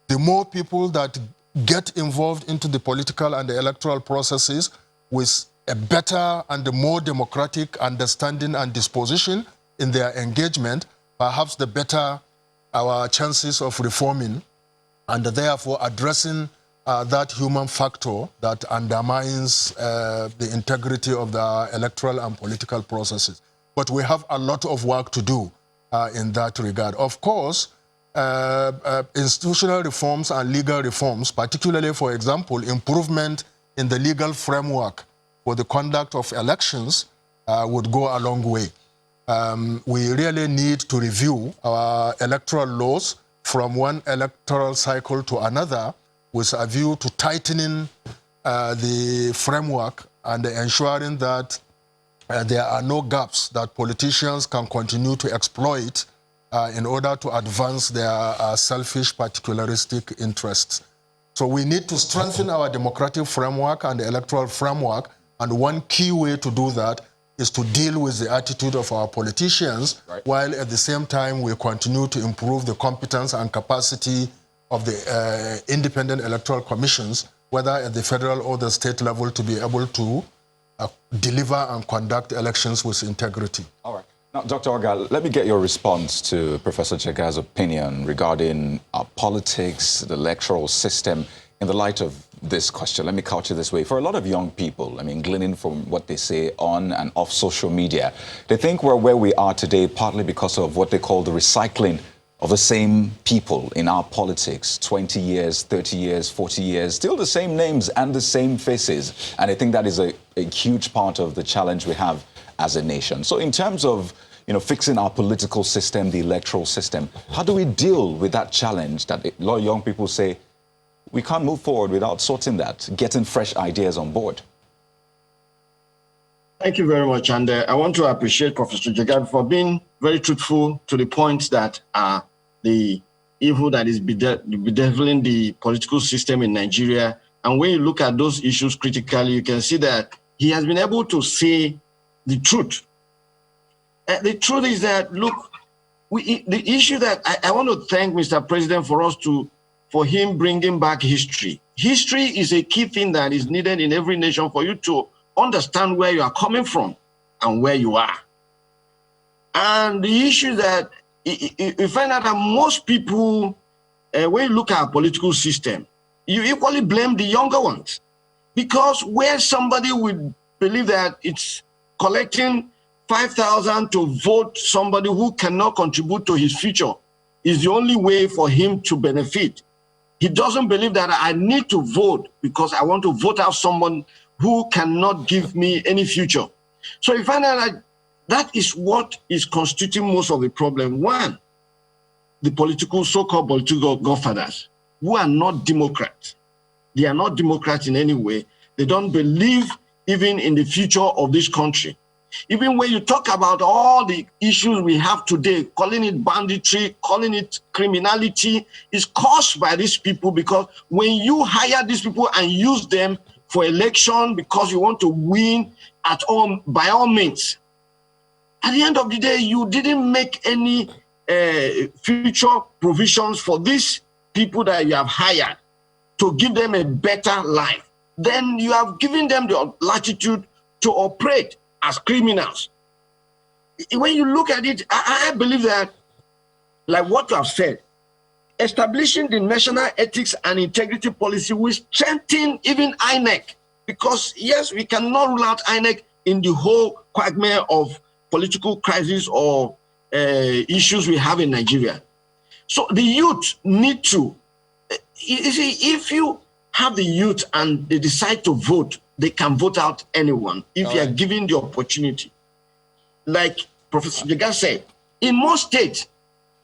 The more people that get involved into the political and the electoral processes with a better and a more democratic understanding and disposition in their engagement, perhaps the better our chances of reforming and therefore addressing that human factor that undermines the integrity of the electoral and political processes. But we have a lot of work to do in that regard. Of course, institutional reforms and legal reforms, particularly, for example, improvement in the legal framework for the conduct of elections would go a long way. We really need to review our electoral laws from one electoral cycle to another with a view to tightening the framework and ensuring that there are no gaps that politicians can continue to exploit in order to advance their selfish, particularistic interests. So we need to strengthen our democratic framework and the electoral framework, and one key way to do that is to deal with the attitude of our politicians, right, while at the same time we continue to improve the competence and capacity of the independent electoral commissions, whether at the federal or the state level, to be able to deliver and conduct elections with integrity. All right. Now, Dr. Oga, let me get your response to Professor Chega's opinion regarding politics, the electoral system, in the light of this question. Let me couch it this way. For a lot of young people, I mean, gleaning from what they say on and off social media, they think we're where we are today partly because of what they call the recycling of the same people in our politics, 20 years, 30 years, 40 years, still the same names and the same faces. And I think that is a huge part of the challenge we have as a nation. So in terms of fixing our political system, the electoral system, how do we deal with that challenge that a lot of young people say, we can't move forward without sorting that, getting fresh ideas on board? Thank you very much. And I want to appreciate Professor Jagad for being very truthful to the points that are the evil that is bedeviling the political system in Nigeria. And when you look at those issues critically, you can see that he has been able to say the truth. The truth is that, look, the issue that I want to thank Mr. President for him bringing back history. History is a key thing that is needed in every nation for you to understand where you are coming from and where you are. And the issue that you find out that most people, when you look at our political system, you equally blame the younger ones. Because where somebody would believe that it's collecting 5,000 to vote somebody who cannot contribute to his future is the only way for him to benefit. He doesn't believe that I need to vote because I want to vote out someone who cannot give me any future. So you find out that that is what is constituting most of the problem. One, the so-called political godfathers who are not Democrats. They are not Democrats in any way. They don't believe even in the future of this country. Even when you talk about all the issues we have today, calling it banditry, calling it criminality, is caused by these people, because when you hire these people and use them for election because you want to win by all means, at the end of the day, you didn't make any future provisions for these people that you have hired to give them a better life. Then you have given them the latitude to operate as criminals. When you look at it, I believe that, like what you have said, establishing the national ethics and integrity policy will strengthen even INEC, because yes, we cannot rule out INEC in the whole quagmire of political crisis or issues we have in Nigeria. So the youth need to, you see, if you have the youth and they decide to vote, they can vote out anyone if you are given the opportunity. Like Professor Jagad said, in most states,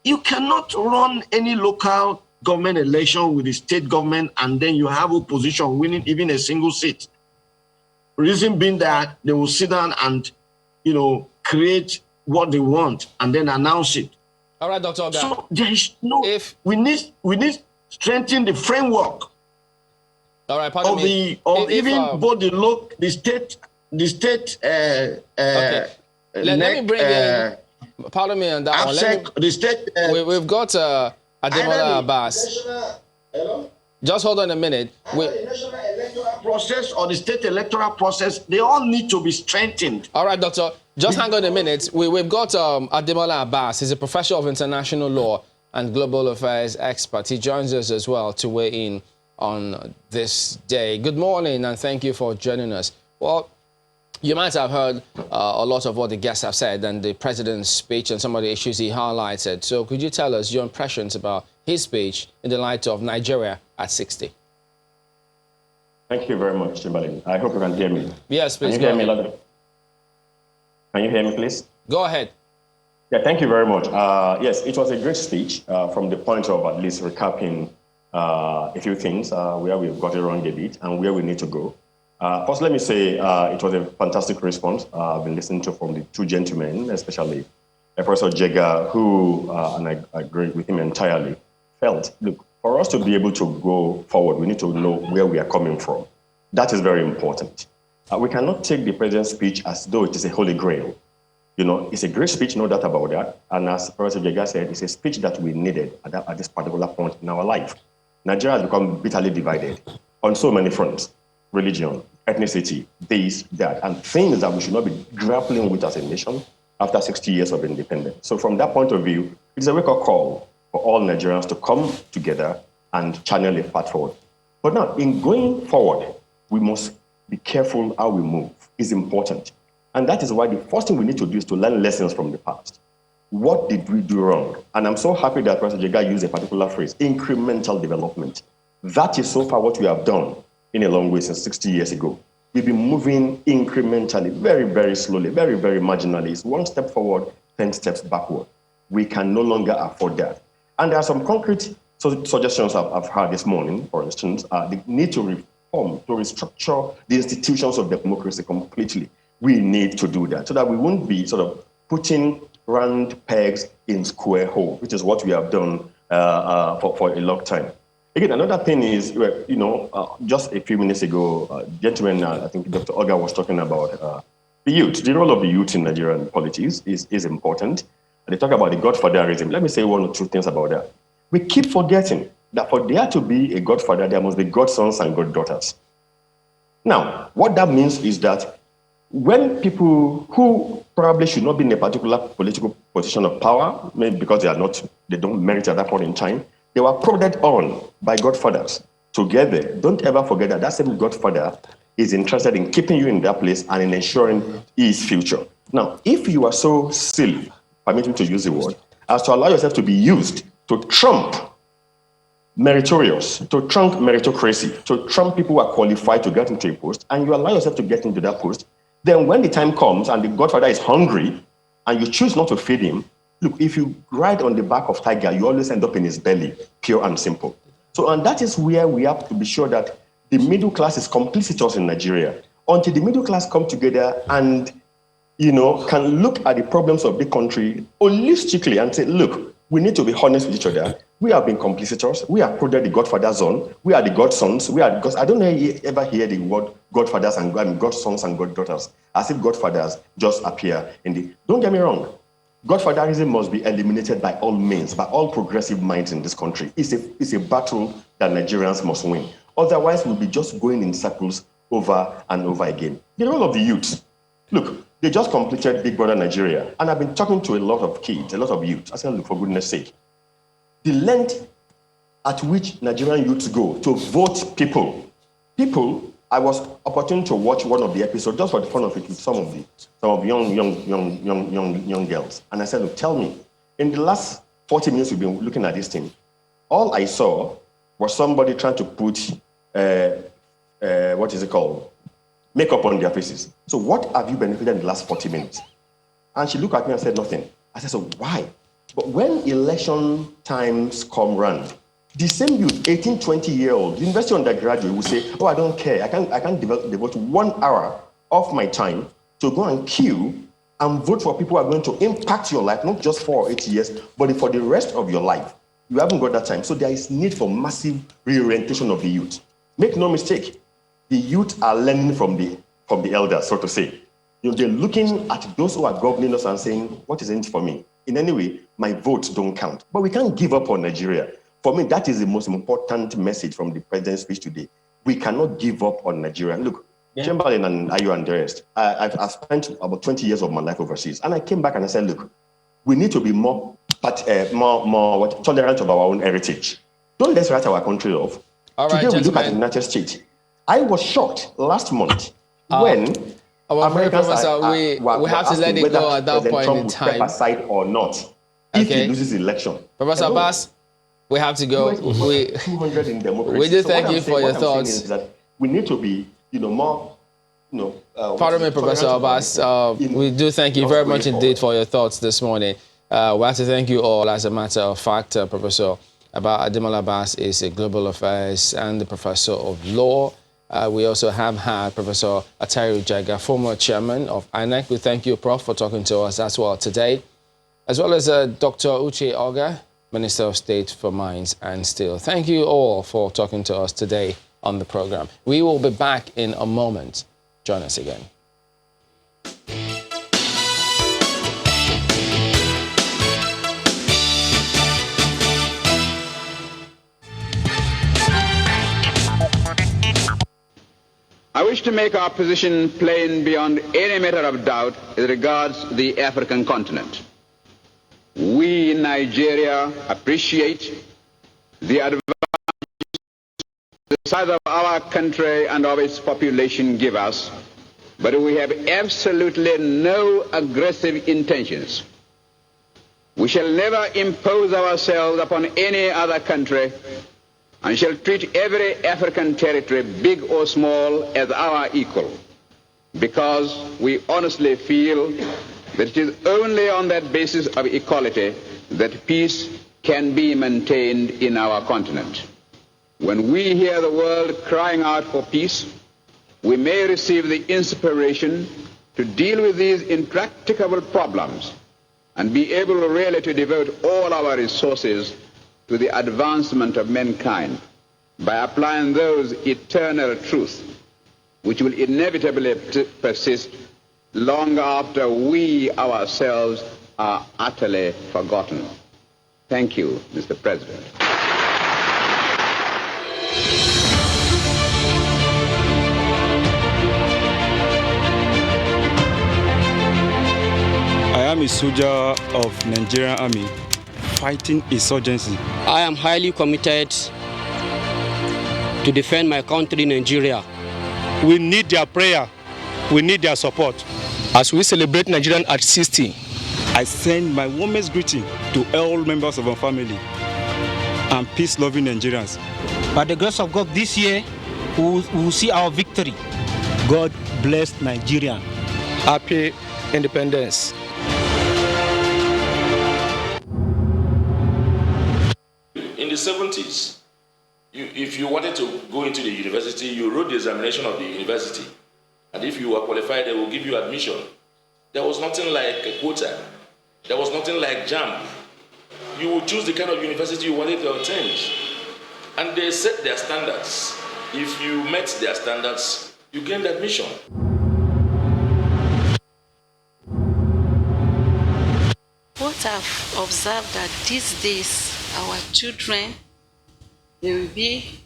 you cannot run any local government election with the state government and then you have opposition winning even a single seat. Reason being that they will sit down and, create what they want and then announce it. All right, Dr. Oga. So there is we need strengthen the framework. All right, pardon me. Both the state. Okay. Let me bring in. Pardon me on that one. The state. We've got Ademola Abbas. Hello? Just hold on a minute. The national electoral process or the state electoral process, they all need to be strengthened. All right, Doctor. Just hang on a minute. We've got Ademola Abbas. He's a professor of international law and global affairs expert. He joins us as well to weigh in on this day. Good morning, and thank you for joining us. Well, you might have heard a lot of what the guests have said and the president's speech and some of the issues he highlighted. So could you tell us your impressions about his speech in the light of Nigeria at 60? Thank you very much, Timberlake. I hope you can hear me. Yes, please. Can you hear me, London? Can you hear me, please? Go ahead. Yeah, thank you very much. Yes, it was a great speech from the point of at least recapping a few things where we've got it wrong a bit and where we need to go. First, let me say it was a fantastic response I've been listening to from the two gentlemen, especially Professor Jega, who, and I agree with him entirely, felt, look, for us to be able to go forward, we need to know where we are coming from. That is very important. We cannot take the president's speech as though it is a holy grail. It's a great speech, no doubt about that. And as Professor Jega said, it's a speech that we needed at this particular point in our life. Nigeria has become bitterly divided on so many fronts: religion, ethnicity, this, that, and things that we should not be grappling with as a nation after 60 years of independence. So from that point of view, it's a wake-up call for all Nigerians to come together and channel a path forward. But now, in going forward, we must be careful how we move. It's important. And that is why the first thing we need to do is to learn lessons from the past. what did we do wrong? And I'm so happy that Professor Jega used a particular phrase, incremental development. That is so far what we have done in a long way since 60 years ago. We've been moving incrementally, very, very slowly, very, very marginally. It's one step forward, 10 steps backward. We can no longer afford that. And there are some concrete suggestions I've heard this morning, for instance, the need to reform, to restructure the institutions of democracy completely. We need to do that so that we won't be sort of putting round pegs in square holes, which is what we have done for a long time. Again, another thing is, just a few minutes ago, gentlemen, I think Dr. Oga was talking about the youth. The role of the youth in Nigerian politics is important. And they talk about the godfatherism. Let me say one or two things about that. We keep forgetting that for there to be a godfather, there must be godsons and goddaughters. Now, what that means is that when people who probably should not be in a particular political position of power, maybe because they don't merit at that point in time, they were prodded on by godfathers together. Don't ever forget that same godfather is interested in keeping you in that place and in ensuring his future. Now, if you are so silly, permit me to use the word, as to allow yourself to be used to trump meritorious, to trump meritocracy, to trump people who are qualified to get into a post, and you allow yourself to get into that post, then when the time comes and the godfather is hungry and you choose not to feed him, look, if you ride on the back of tiger, you always end up in his belly, pure and simple. So, and that is where we have to be sure that the middle class is complicitous in Nigeria. Until the middle class come together and, can look at the problems of the country holistically and say, look, we need to be honest with each other. We have been complicitous. We have put the godfather zone. We are the godsons. We are the gods. I don't ever hear the word godfathers and godsons and goddaughters as if godfathers just appear in the. Don't get me wrong. Godfatherism must be eliminated by all means, by all progressive minds in this country. It's a battle that Nigerians must win. Otherwise, we'll be just going in circles over and over again. The role of the youth. Look, they just completed Big Brother Nigeria, and I've been talking to a lot of kids, a lot of youth. I said, look, for goodness sake, the length at which Nigerian youths go to vote people, I was opportune to watch one of the episodes just for the fun of it with some of young girls. And I said, look, tell me, in the last 40 minutes we've been looking at this thing, all I saw was somebody trying to put, what is it called? Makeup on their faces. So what have you benefited in the last 40 minutes? And she looked at me and said nothing. I said, so why? But when election times come round, the same youth, 18, 20-year-old, university undergraduate will say, oh, I don't care. I can't devote 1 hour of my time to go and queue and vote for people who are going to impact your life, not just 4 or 8 years, but for the rest of your life. You haven't got that time. So there is need for massive reorientation of the youth. Make no mistake, the youth are learning from the elders, so to say. They're looking at those who are governing us and saying, what is in it for me? In any way, my votes don't count. But we can't give up on Nigeria. For me, that is the most important message from the president's speech today. We cannot give up on Nigeria. Look, Chamberlain and Ayo and the rest, I've spent about 20 years of my life overseas. And I came back and I said, look, we need to be more tolerant of our own heritage. Don't let's write our country off. All right, today we look at the gentlemen. United States. I was shocked last month when Americans we have to let it go at that point Trump in would step time. aside or not if he loses the election. Professor Abbas, we have to go. 200 in democracy. We do thank you for your thoughts. Is that we need to be, more, Pardon me, Professor Abbas. We do thank you very much indeed for your thoughts this morning. We have to thank you all. As a matter of fact, Professor Ademola Abbas is a global affairs and the professor of law. We also have had Professor Atahiru Jaga, former chairman of INEC. We thank you, Prof, for talking to us as well today, as well as Dr. Uche Oga, Minister of State for Mines and Steel. Thank you all for talking to us today on the program. We will be back in a moment. Join us again. I wish to make our position plain beyond any matter of doubt as regards the African continent. We in Nigeria appreciate the advantage the size of our country and of its population give us, but we have absolutely no aggressive intentions We shall never impose ourselves upon any other country and shall treat every African territory, big or small, as our equal, because we honestly feel that it is only on that basis of equality that peace can be maintained in our continent. When we hear the world crying out for peace, we may receive the inspiration to deal with these intractable problems and be able really to devote all our resources to the advancement of mankind by applying those eternal truths which will inevitably persist long after we ourselves are utterly forgotten. Thank you, Mr. President. I am a soldier of Nigerian Army fighting insurgency. I am highly committed to defend my country, Nigeria. We need their prayer. We need their support. As we celebrate Nigerian at 60, I send my warmest greeting to all members of our family and peace-loving Nigerians. By the grace of God, this year we will see our victory. God bless Nigeria. Happy independence. In the 70s, if you wanted to go into the university, you wrote the examination of the university. And if you were qualified, they will give you admission. There was nothing like a quota. There was nothing like JAMB. You would choose the kind of university you wanted to attend. And they set their standards. If you met their standards, you gained admission. What I've observed that these days, our children, they will be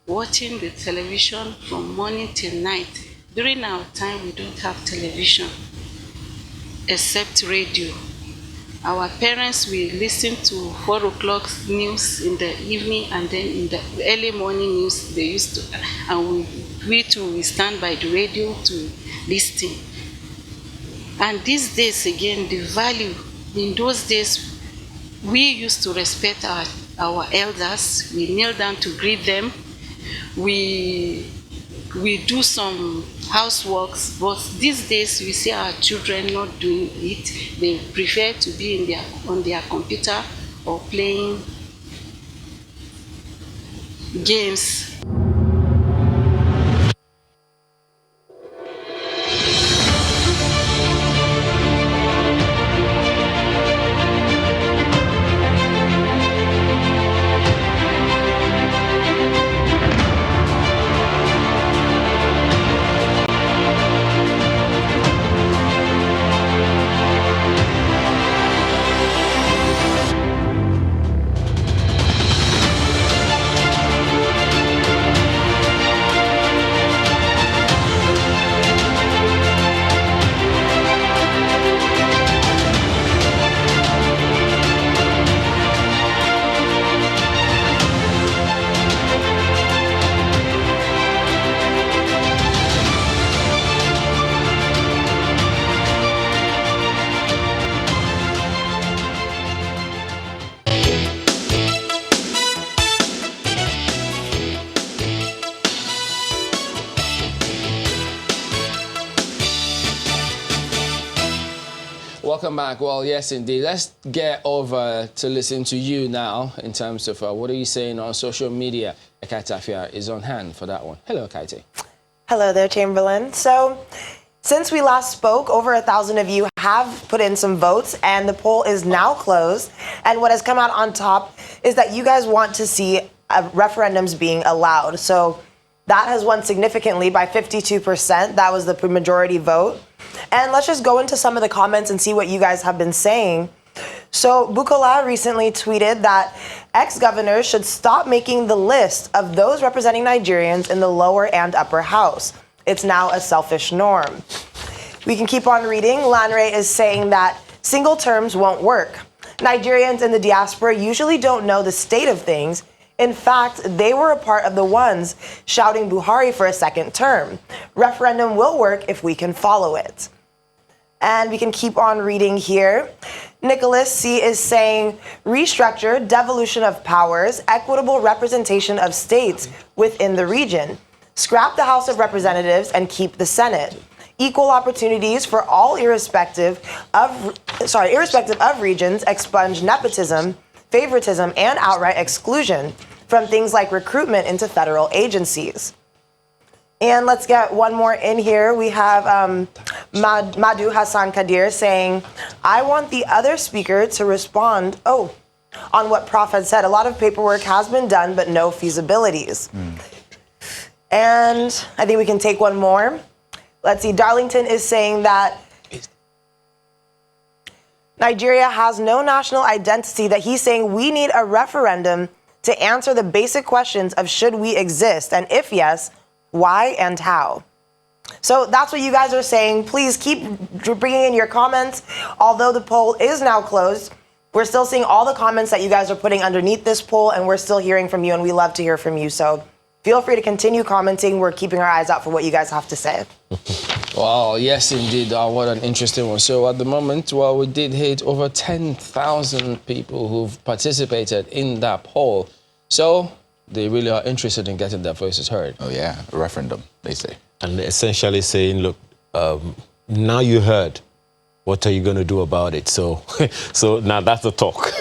watching the television from morning till night. During our time, we don't have television, except radio. Our parents will listen to 4 o'clock news in the evening, and then in the early morning news they used to, and we too will stand by the radio to listen. And these days again, the value, in those days, we used to respect our elders. We kneel down to greet them. We do some houseworks, but these days we see our children not doing it. They prefer to be on their computer or playing games. Welcome back. Well, yes, indeed. Let's get over to listen to you now in terms of what are you saying on social media. Ekaite Afia is on hand for that one. Hello, Ekaite. Hello there, Chamberlain. So, since we last spoke, over 1,000 of you have put in some votes, and the poll is now closed. And what has come out on top is that you guys want to see referendums being allowed. So that has won significantly by 52%. That was the majority vote. And let's just go into some of the comments and see what you guys have been saying. So Bukola recently tweeted that ex-governors should stop making the list of those representing Nigerians in the lower and upper house. It's now a selfish norm. We can keep on reading. Lanre is saying that single terms won't work. Nigerians in the diaspora usually don't know the state of things. In fact, they were a part of the ones shouting Buhari for a second term. Referendum will work if we can follow it. And we can keep on reading here. Nicholas C. is saying restructure, devolution of powers, equitable representation of states within the region. Scrap the House of Representatives and keep the Senate. Equal opportunities for all irrespective of regions, expunge nepotism, favoritism, and outright exclusion from things like recruitment into federal agencies. And let's get one more in here. We have Madhu Hassan Kadir saying, I want the other speaker to respond, on what Prof had said. A lot of paperwork has been done, but no feasibilities. And I think we can take one more. Let's see, Darlington is saying that Nigeria has no national identity, that he's saying we need a referendum to answer the basic questions of should we exist, and if yes, why and how. So that's what you guys are saying. Please keep bringing in your comments. Although the poll is now closed, we're still seeing all the comments that you guys are putting underneath this poll, and we're still hearing from you, and we love to hear from you. So feel free to continue commenting. We're keeping our eyes out for what you guys have to say. Well, yes, indeed. What an interesting one. So at the moment, we did hit over 10,000 people who've participated in that poll. So they really are interested in getting their voices heard. Oh, yeah, a referendum, they say. And essentially saying, look, now you heard, what are you going to do about it? So, so now that's the talk.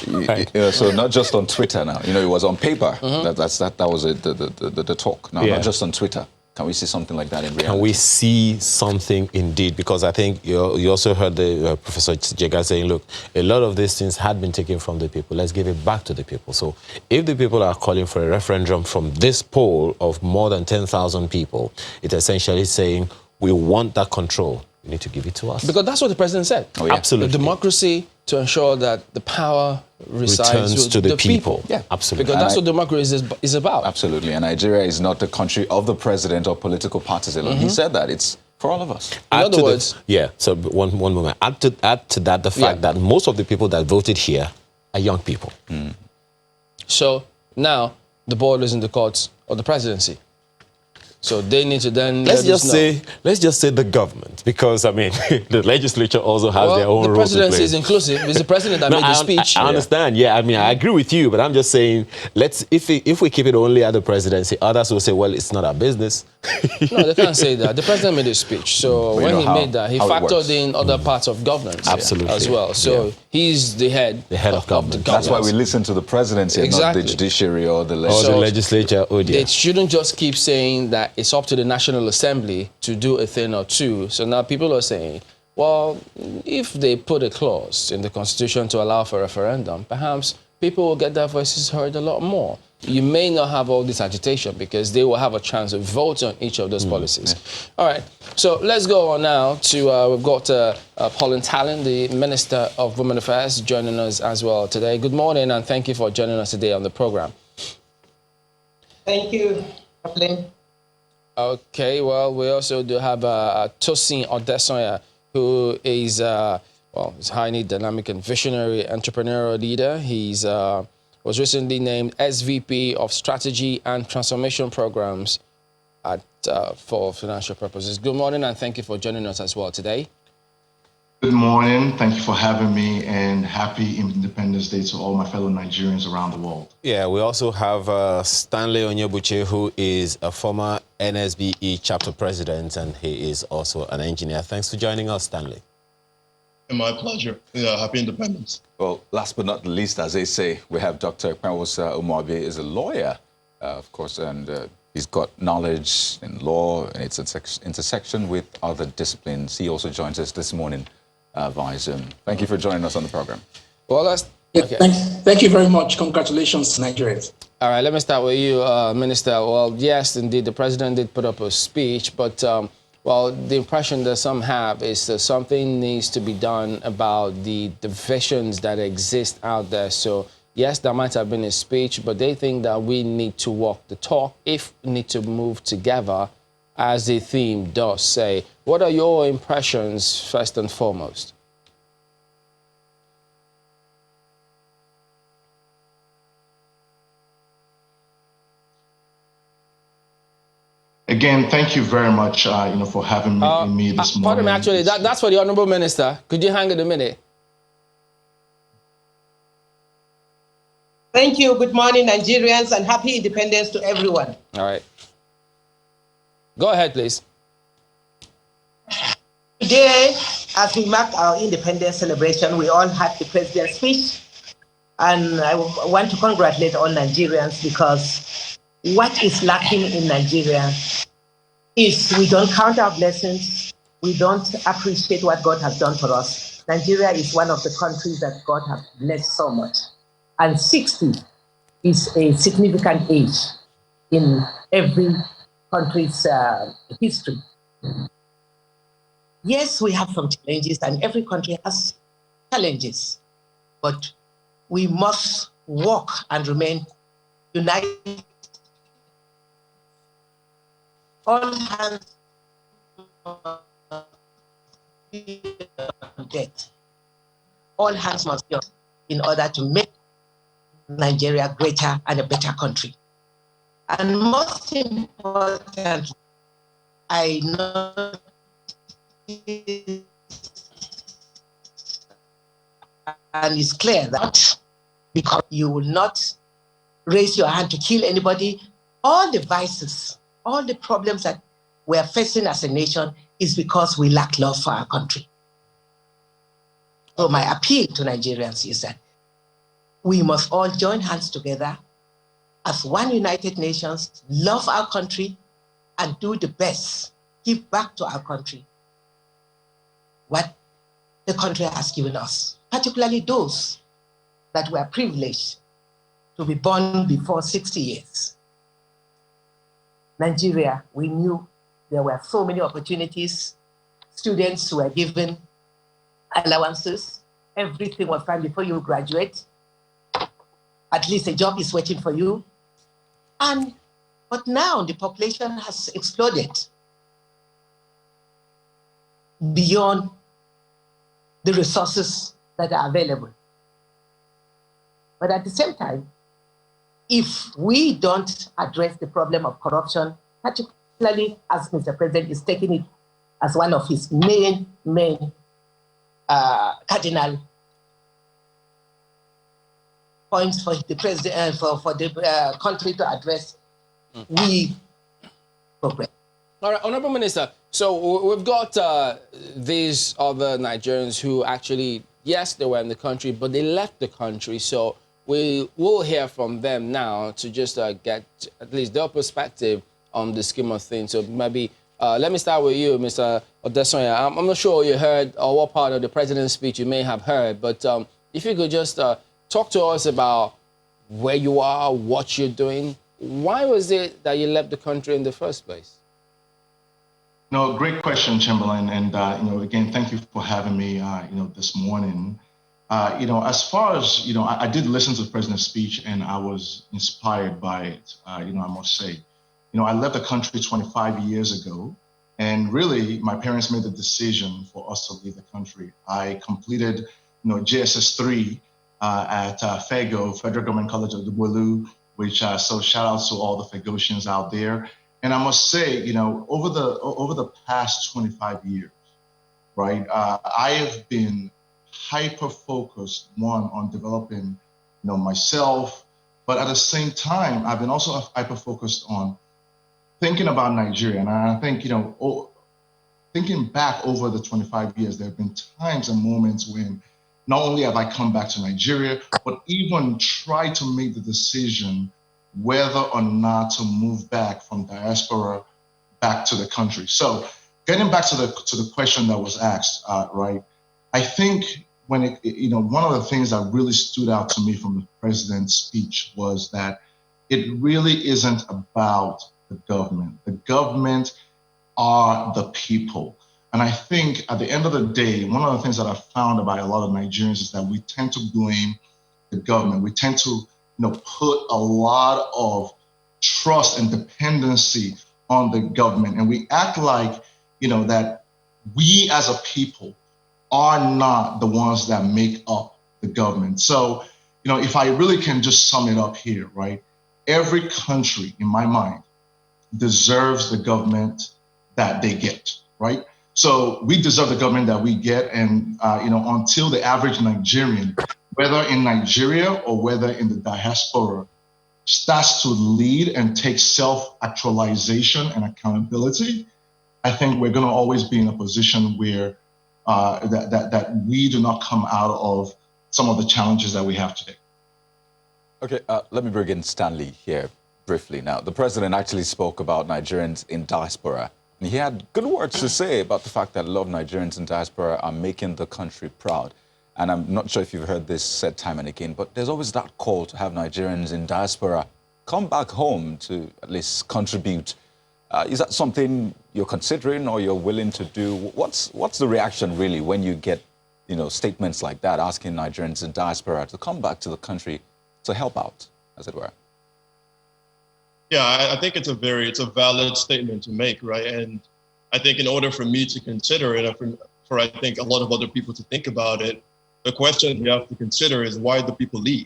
Right. Yeah, so not just on Twitter now. It was on paper. That was the talk. Now, not just on Twitter. Can we see something like that in reality? Can we see something indeed? Because I think you also heard the Professor Jega saying, look, a lot of these things had been taken from the people. Let's give it back to the people. So if the people are calling for a referendum from this poll of more than 10,000 people, it's essentially saying we want that control. You need to give it to us. Because that's what the president said. Oh, yeah. Absolutely. The democracy to ensure that the power returns to the people. Yeah, absolutely. Because that's what democracy is about. Absolutely. And Nigeria is not the country of the president or political parties alone. He said that. It's for all of us. In other words... So one moment. Add to that the fact that most of the people that voted here are young people. So now the ball is in the courts of the presidency. So they need to then let's just say the government, because I mean the legislature also has their own role to play. The presidency is inclusive. It's the president that made the speech. I understand. Yeah, I mean I agree with you, but I'm just saying if we keep it only at the presidency, others will say, well, it's not our business. No, they can't say that. The president made a speech. So when he made that, he factored in other parts of governance as well. So he's the head of government. That's why we listen to the presidency and not the judiciary or the legislature. They shouldn't just keep saying that it's up to the National Assembly to do a thing or two. So now people are saying, well, if they put a clause in the Constitution to allow for a referendum, perhaps people will get their voices heard a lot more. You may not have all this agitation because they will have a chance to vote on each of those policies. Yeah. All right, so let's go on now to, we've got Pauline Talon, the Minister of Women Affairs, joining us as well today. Good morning, and thank you for joining us today on the program. Thank you, Pauline. Okay, well, we also do have Tosin Odesonya, who is, he's highly dynamic and visionary entrepreneurial leader. He's was recently named SVP of Strategy and Transformation Programs for financial purposes. Good morning, and thank you for joining us as well today. Good morning. Thank you for having me, and happy Independence Day to all my fellow Nigerians around the world. Yeah, we also have Stanley Onyebuche, who is a former NSBE chapter president, and he is also an engineer. Thanks for joining us, Stanley. My pleasure. Happy Independence. Well, last but not least, as they say, we have Dr. Kwenwosa Umobi, is a lawyer, of course, and he's got knowledge in law and its intersection with other disciplines. He also joins us this morning via Zoom. Thank you for joining us on the program. Well, okay. Thank you very much. Congratulations, Nigerians. All right, let me start with you, Minister. Well, yes, indeed, the president did put up a speech, but well, the impression that some have is that something needs to be done about the divisions that exist out there. So, yes, there might have been a speech, but they think that we need to walk the talk, if we need to move together, as the theme does say. What are your impressions, first and foremost? Again, thank you very much, for having me this morning. Pardon me, actually, that's for the Honourable Minister. Could you hang it a minute? Thank you. Good morning, Nigerians, and happy independence to everyone. All right. Go ahead, please. Today, as we mark our independence celebration, we all had the president's speech. And I want to congratulate all Nigerians, because what is lacking in Nigeria is we don't count our blessings. We don't appreciate what God has done for us. Nigeria is one of the countries that God has blessed so much. And 60 is a significant age in every country's history. Yes, we have some challenges, and every country has challenges, but we must work and remain united. All hands must be on deck. All hands must be on in order to make Nigeria greater and a better country. And most important, I know and it's clear that because you will not raise your hand to kill anybody, all the vices, all the problems that we are facing as a nation is because we lack love for our country. So my appeal to Nigerians is that we must all join hands together as one United Nations, love our country, and do the best, give back to our country what the country has given us, particularly those that were privileged to be born before 60 years. Nigeria, we knew there were so many opportunities. Students were given allowances. Everything was fine before you graduate. At least a job is waiting for you. But now the population has exploded beyond the resources that are available. But at the same time, if we don't address the problem of corruption, particularly as Mr. President is taking it as one of his main cardinal points for the president, for the country to address, we progress. All right, Honorable Minister, so we've got these other Nigerians who actually, yes, they were in the country, but they left the country. So we will hear from them now to just get at least their perspective on the scheme of things. So maybe let me start with you, Mr. Odesonya. I'm not sure you heard or what part of the president's speech you may have heard, but if you could just talk to us about where you are, what you're doing. Why was it that you left the country in the first place? No, great question, Chamberlain. And, again, thank you for having me, this morning. As far as, I did listen to the president's speech and I was inspired by it, I must say. I left the country 25 years ago, and really my parents made the decision for us to leave the country. I completed, JSS 3 at FEGO, Federal Government College of Dubuolu, which, so shout out to all the Fegosians out there. And I must say, over the past 25 years, right, I have been hyper-focused, one, on developing, myself, but at the same time, I've been also hyper-focused on thinking about Nigeria. And I think, thinking back over the 25 years, there have been times and moments when not only have I come back to Nigeria, but even tried to make the decision whether or not to move back from diaspora back to the country. So getting back to the question that was asked, right, I think when one of the things that really stood out to me from the president's speech was that it really isn't about the government. The government are the people. And I think at the end of the day, one of the things that I found about a lot of Nigerians is that we tend to blame the government. We tend to put a lot of trust and dependency on the government. And we act like, that we as a people are not the ones that make up the government. So, if I really can just sum it up here, right? Every country, in my mind, deserves the government that they get, right? So we deserve the government that we get. And, until the average Nigerian whether in Nigeria or whether in the diaspora, starts to lead and take self-actualization and accountability, I think we're going to always be in a position where that we do not come out of some of the challenges that we have today. Okay, let me bring in Stanley here briefly now. The president actually spoke about Nigerians in diaspora. And he had good words to say about the fact that a lot of Nigerians in diaspora are making the country proud. And I'm not sure if you've heard this said time and again, but there's always that call to have Nigerians in diaspora come back home to at least contribute. Is that something you're considering or you're willing to do? What's the reaction really when you get, statements like that asking Nigerians in diaspora to come back to the country to help out, as it were? Yeah, I think it's a valid statement to make, right? And I think in order for me to consider it, for I think a lot of other people to think about it, the question you have to consider is why do people leave,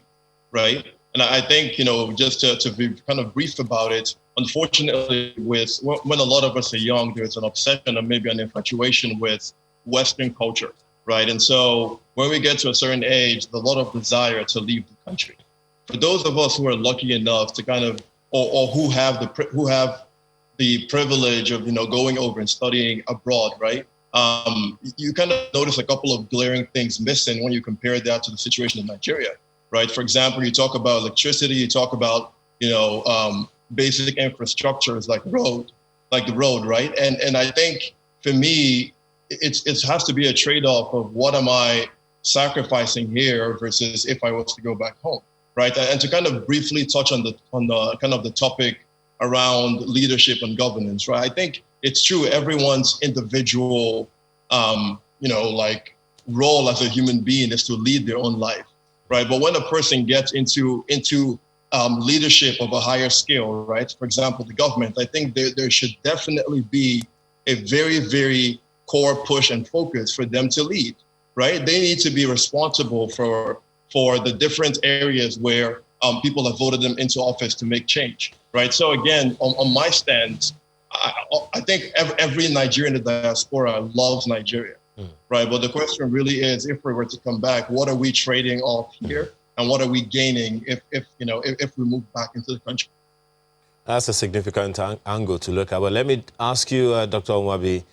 right? And I think, just to be kind of brief about it, unfortunately, when a lot of us are young, there's an obsession and maybe an infatuation with Western culture, right? And so when we get to a certain age, there's a lot of desire to leave the country. For those of us who are lucky enough to kind of, or who have the privilege of, going over and studying abroad, right? You kind of notice a couple of glaring things missing when you compare that to the situation in Nigeria, right? For example, you talk about electricity, you talk about, basic infrastructures like the road, right? And I think for me, it has to be a trade-off of what am I sacrificing here versus if I was to go back home, right? And to kind of briefly touch on the kind of the topic around leadership and governance, right? I think it's true, everyone's individual, role as a human being is to lead their own life, right? But when a person gets into leadership of a higher scale, right? For example, the government, I think there should definitely be a very, very core push and focus for them to lead, right? They need to be responsible for the different areas where people have voted them into office to make change, right? So again, on my stance, I think every Nigerian in the diaspora loves Nigeria, right? But the question really is, if we were to come back, what are we trading off here? And what are we gaining if we move back into the country? That's a significant angle to look at. But let me ask you, Dr. Onwabi,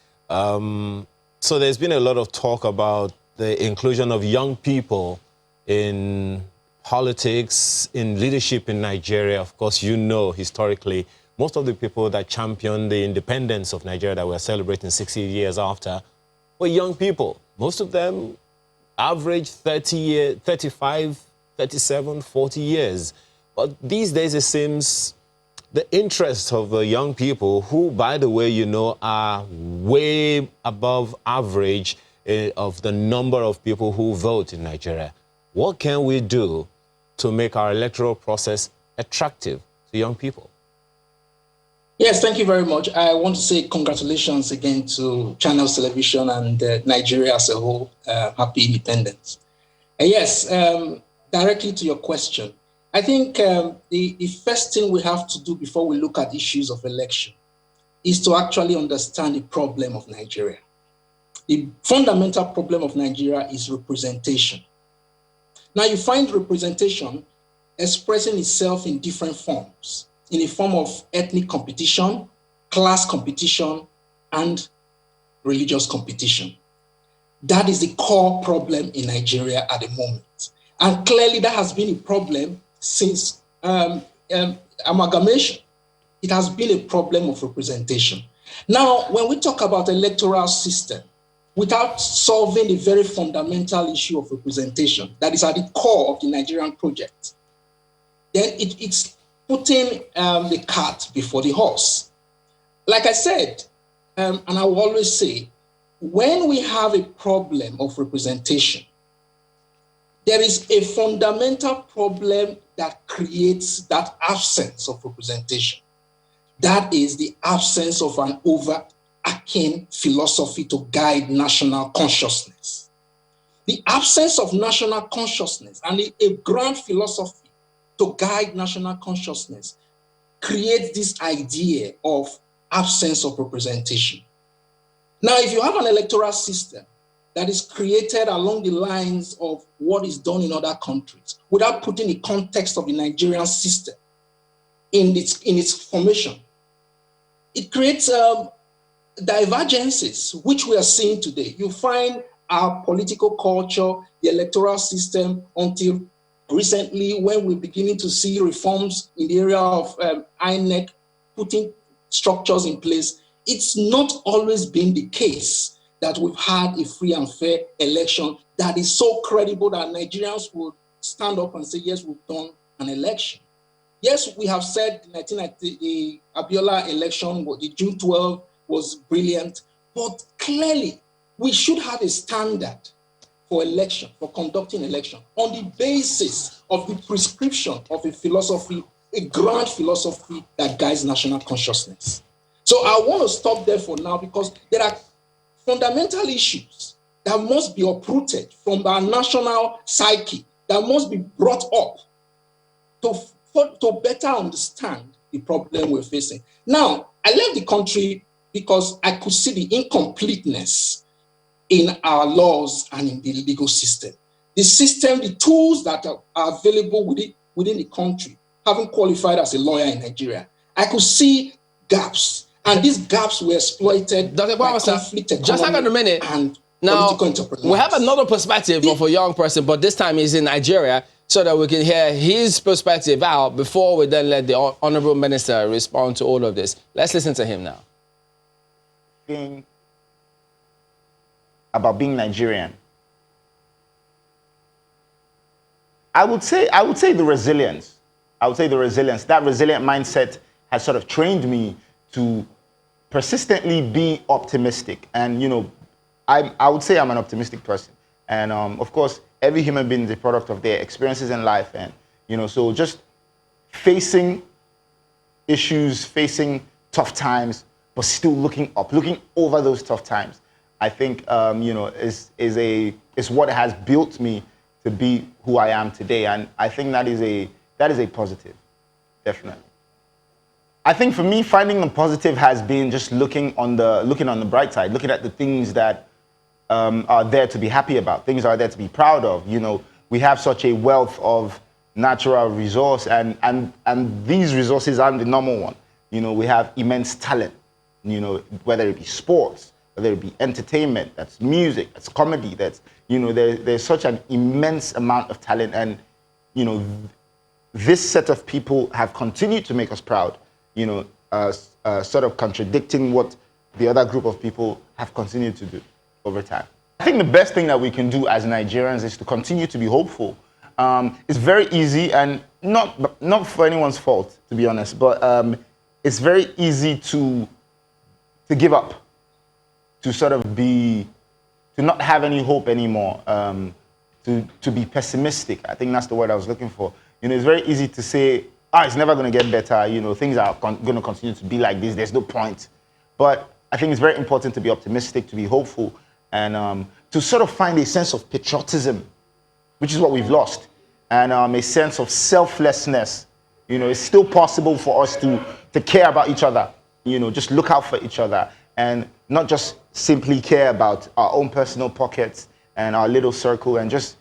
so there's been a lot of talk about the inclusion of young people in politics, in leadership in Nigeria. Of course, historically, most of the people that championed the independence of Nigeria that we're celebrating 60 years after were young people. Most of them average 30 years, 35, 37, 40 years. But these days, it seems the interest of the young people, who, by the way, are way above average of the number of people who vote in Nigeria. What can we do to make our electoral process attractive to young people? Yes, thank you very much. I want to say congratulations again to Channels Television and Nigeria as a whole. Happy independence. Yes, directly to your question, I think the first thing we have to do before we look at issues of election is to actually understand the problem of Nigeria. The fundamental problem of Nigeria is representation. Now you find representation expressing itself in different forms, in the form of ethnic competition, class competition, and religious competition. That is the core problem in Nigeria at the moment. And clearly that has been a problem since amalgamation. It has been a problem of representation. Now, when we talk about electoral system, without solving the very fundamental issue of representation that is at the core of the Nigerian project, then it's putting the cart before the horse. Like I said, and I will always say, when we have a problem of representation, there is a fundamental problem that creates that absence of representation. That is the absence of an overarching philosophy to guide national consciousness. The absence of national consciousness and a grand philosophy to guide national consciousness creates this idea of absence of representation. Now, if you have an electoral system that is created along the lines of what is done in other countries without putting the context of the Nigerian system in its formation. It creates divergences, which we are seeing today. You find our political culture, the electoral system, until recently when we're beginning to see reforms in the area of INEC, putting structures in place. It's not always been the case that we've had a free and fair election that is so credible that Nigerians would stand up and say, yes, we've done an election. Yes, we have said the Abiola election, the June 12 was brilliant, but clearly we should have a standard for election, for conducting election, on the basis of the prescription of a philosophy, a grand philosophy that guides national consciousness. So I want to stop there for now because there are fundamental issues that must be uprooted from our national psyche, that must be brought up to better understand the problem we're facing. Now, I left the country because I could see the incompleteness in our laws and in the legal system. The system, the tools that are available within the country, having qualified as a lawyer in Nigeria, I could see gaps. And these gaps were exploited by conflict economy just hang on a minute. And now, political entrepreneurs. We have another perspective of a young person, but this time he's in Nigeria, so that we can hear his perspective out before we then let the Honorable Minister respond to all of this. Let's listen to him now. About being Nigerian, I would say the resilience. I would say the resilience. That resilient mindset has sort of trained me to persistently be optimistic. And, you know, I would say I'm an optimistic person. And, of course, every human being is a product of their experiences in life. And, you know, so just facing issues, facing tough times, but still looking up, looking over those tough times, I think, you know, is what has built me to be who I am today. And I think that is a positive, definitely. I think for me, finding the positive has been just looking on the bright side, looking at the things that are there to be happy about, things are there to be proud of. You know, we have such a wealth of natural resource, and these resources aren't the normal one. You know, we have immense talent, you know, whether it be sports, whether it be entertainment, that's music, that's comedy, that's, you know, there's such an immense amount of talent. And, you know, this set of people have continued to make us proud, you know, sort of contradicting what the other group of people have continued to do over time. I think the best thing that we can do as Nigerians is to continue to be hopeful. It's very easy, and not for anyone's fault, to be honest, but it's very easy to give up, to sort of to not have any hope anymore, to be pessimistic. I think that's the word I was looking for. You know, it's very easy to say, it's never going to get better. You know, things are going to continue to be like this. There's no point. But I think it's very important to be optimistic, to be hopeful, and to sort of find a sense of patriotism, which is what we've lost, and a sense of selflessness. You know, it's still possible for us to care about each other, you know, just look out for each other, and not just simply care about our own personal pockets and our little circle, and just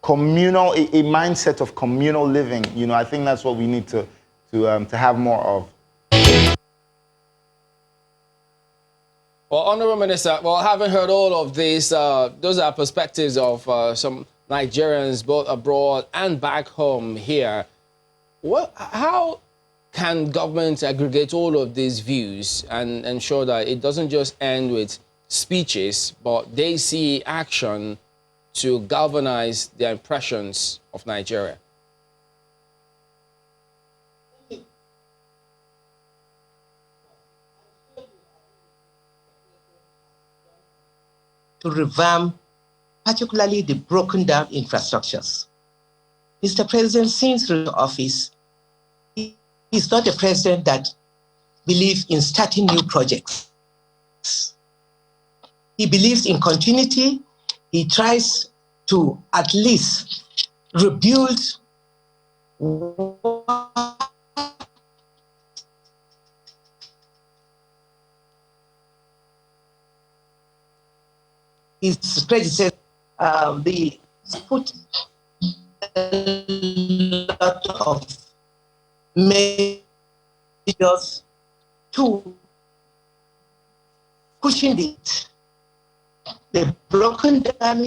communal, a mindset of communal living. You know, I think that's what we need to have more of. Well, Honorable Minister, well, having heard all of these, those are perspectives of some Nigerians, both abroad and back home here. How can government aggregate all of these views and ensure that it doesn't just end with speeches, but they see action to galvanize their impressions of Nigeria? To revamp, particularly the broken down infrastructures. Mr. President, since the office, he's not a president that believes in starting new projects. He believes in continuity. He tries to at least rebuild what his predecessor, the put a lot of measures to pushing it. The broken down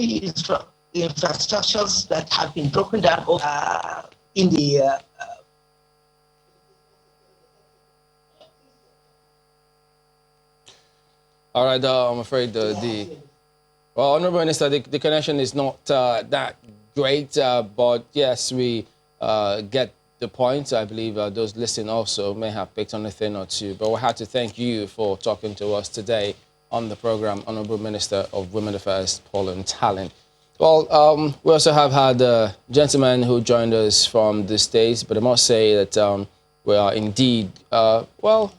infrastructures that have been broken down in the All right, I'm afraid well, Honorable Minister, the connection is not that great, but yes, we get the point. I believe those listening also may have picked on a thing or two, but we had to thank you for talking to us today on the program, Honorable Minister of Women Affairs, Paul and Talent. Well, we also have had a gentleman who joined us from the States, but I must say that we are indeed, well,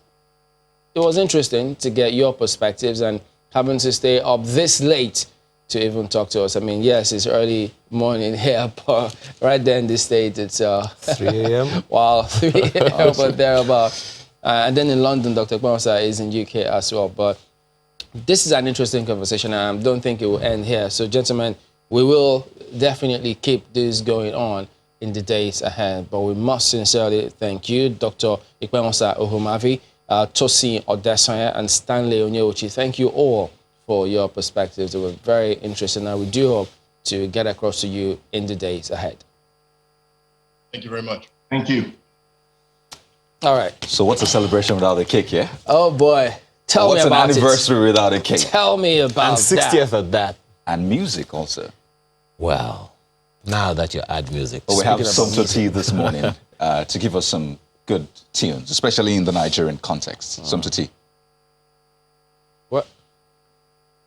it was interesting to get your perspectives and having to stay up this late to even talk to us. I mean, yes, it's early morning here, but right there in the States, it's 3 a.m. Wow, 3 a.m. but thereabout. And then in London, Dr. Kwanza is in UK as well. But this is an interesting conversation, and I don't think it will end here. So, gentlemen, we will definitely keep this going on in the days ahead. But we must sincerely thank you, Dr. Ikpeonsa Ohumavi, Tosin Odesanya, and Stanley Onyeochi. Thank you all for your perspectives. They were very interesting, and we do hope to get across to you in the days ahead. Thank you very much. Thank you. All right. So what's a celebration without a cake, yeah? Oh, boy. Tell me about What's an anniversary without a cake? Tell me about and 60th of that. And music also. Well, now that you add music. Well, we have Somto Tea this morning to give us some good tunes, especially in the Nigerian context. Somto Tea. What?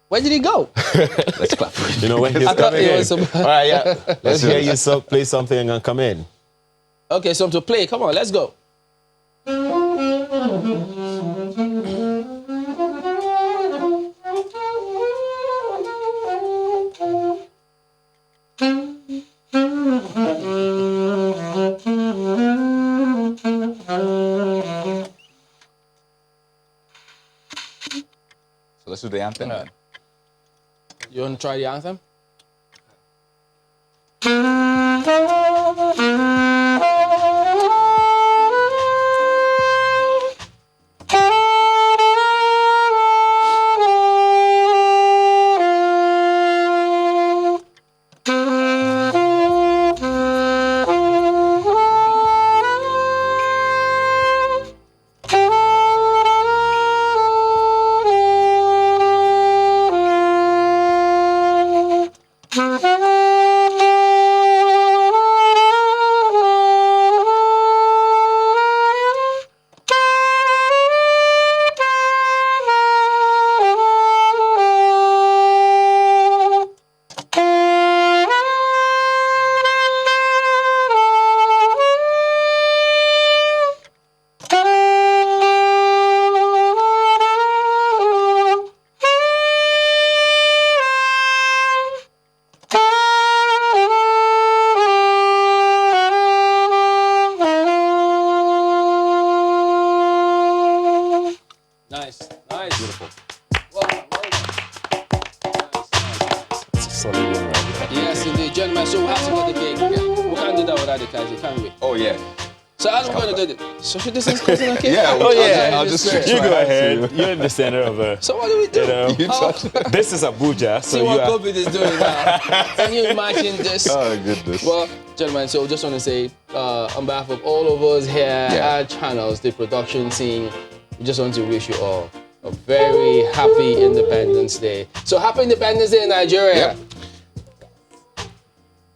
Where did he go? Let's clap for him. You know, when he's coming in. All right, yeah. Let's hear you play something and come in. Okay, Somto, play. Come on, let's go. So let's do the anthem. You want to try the anthem? Social distance cousin, okay? Yeah, I'll just you go ahead. You're in the center of a. So what do we do? You know, this is Abuja. See what COVID is doing now. Can you imagine this? Oh, goodness. Well, gentlemen, so just want to say, on behalf of all of us here at Channels, the production team, we just want to wish you all a very happy Independence Day. So happy Independence Day in Nigeria. Yep.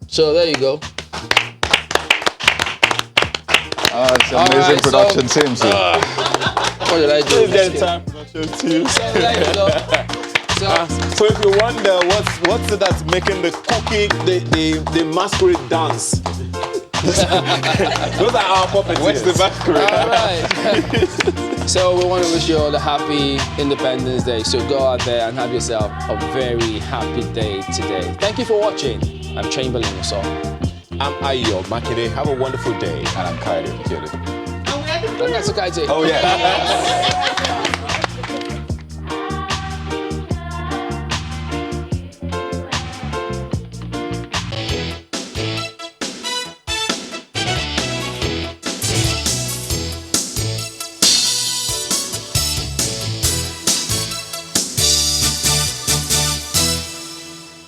So there you go. It's an amazing production team, too. What did I do? Production team. So there you go. So if you wonder what's it that's making the cookie, the masquerade dance. Those are our puppeteers. What's the masquerade? All right. So we want to wish you all a happy Independence Day. So go out there and have yourself a very happy day today. Thank you for watching. I'm Chamberlain Oso. I'm Ayo Makide. Have a wonderful day. And I'm Kaide. Oh, yeah.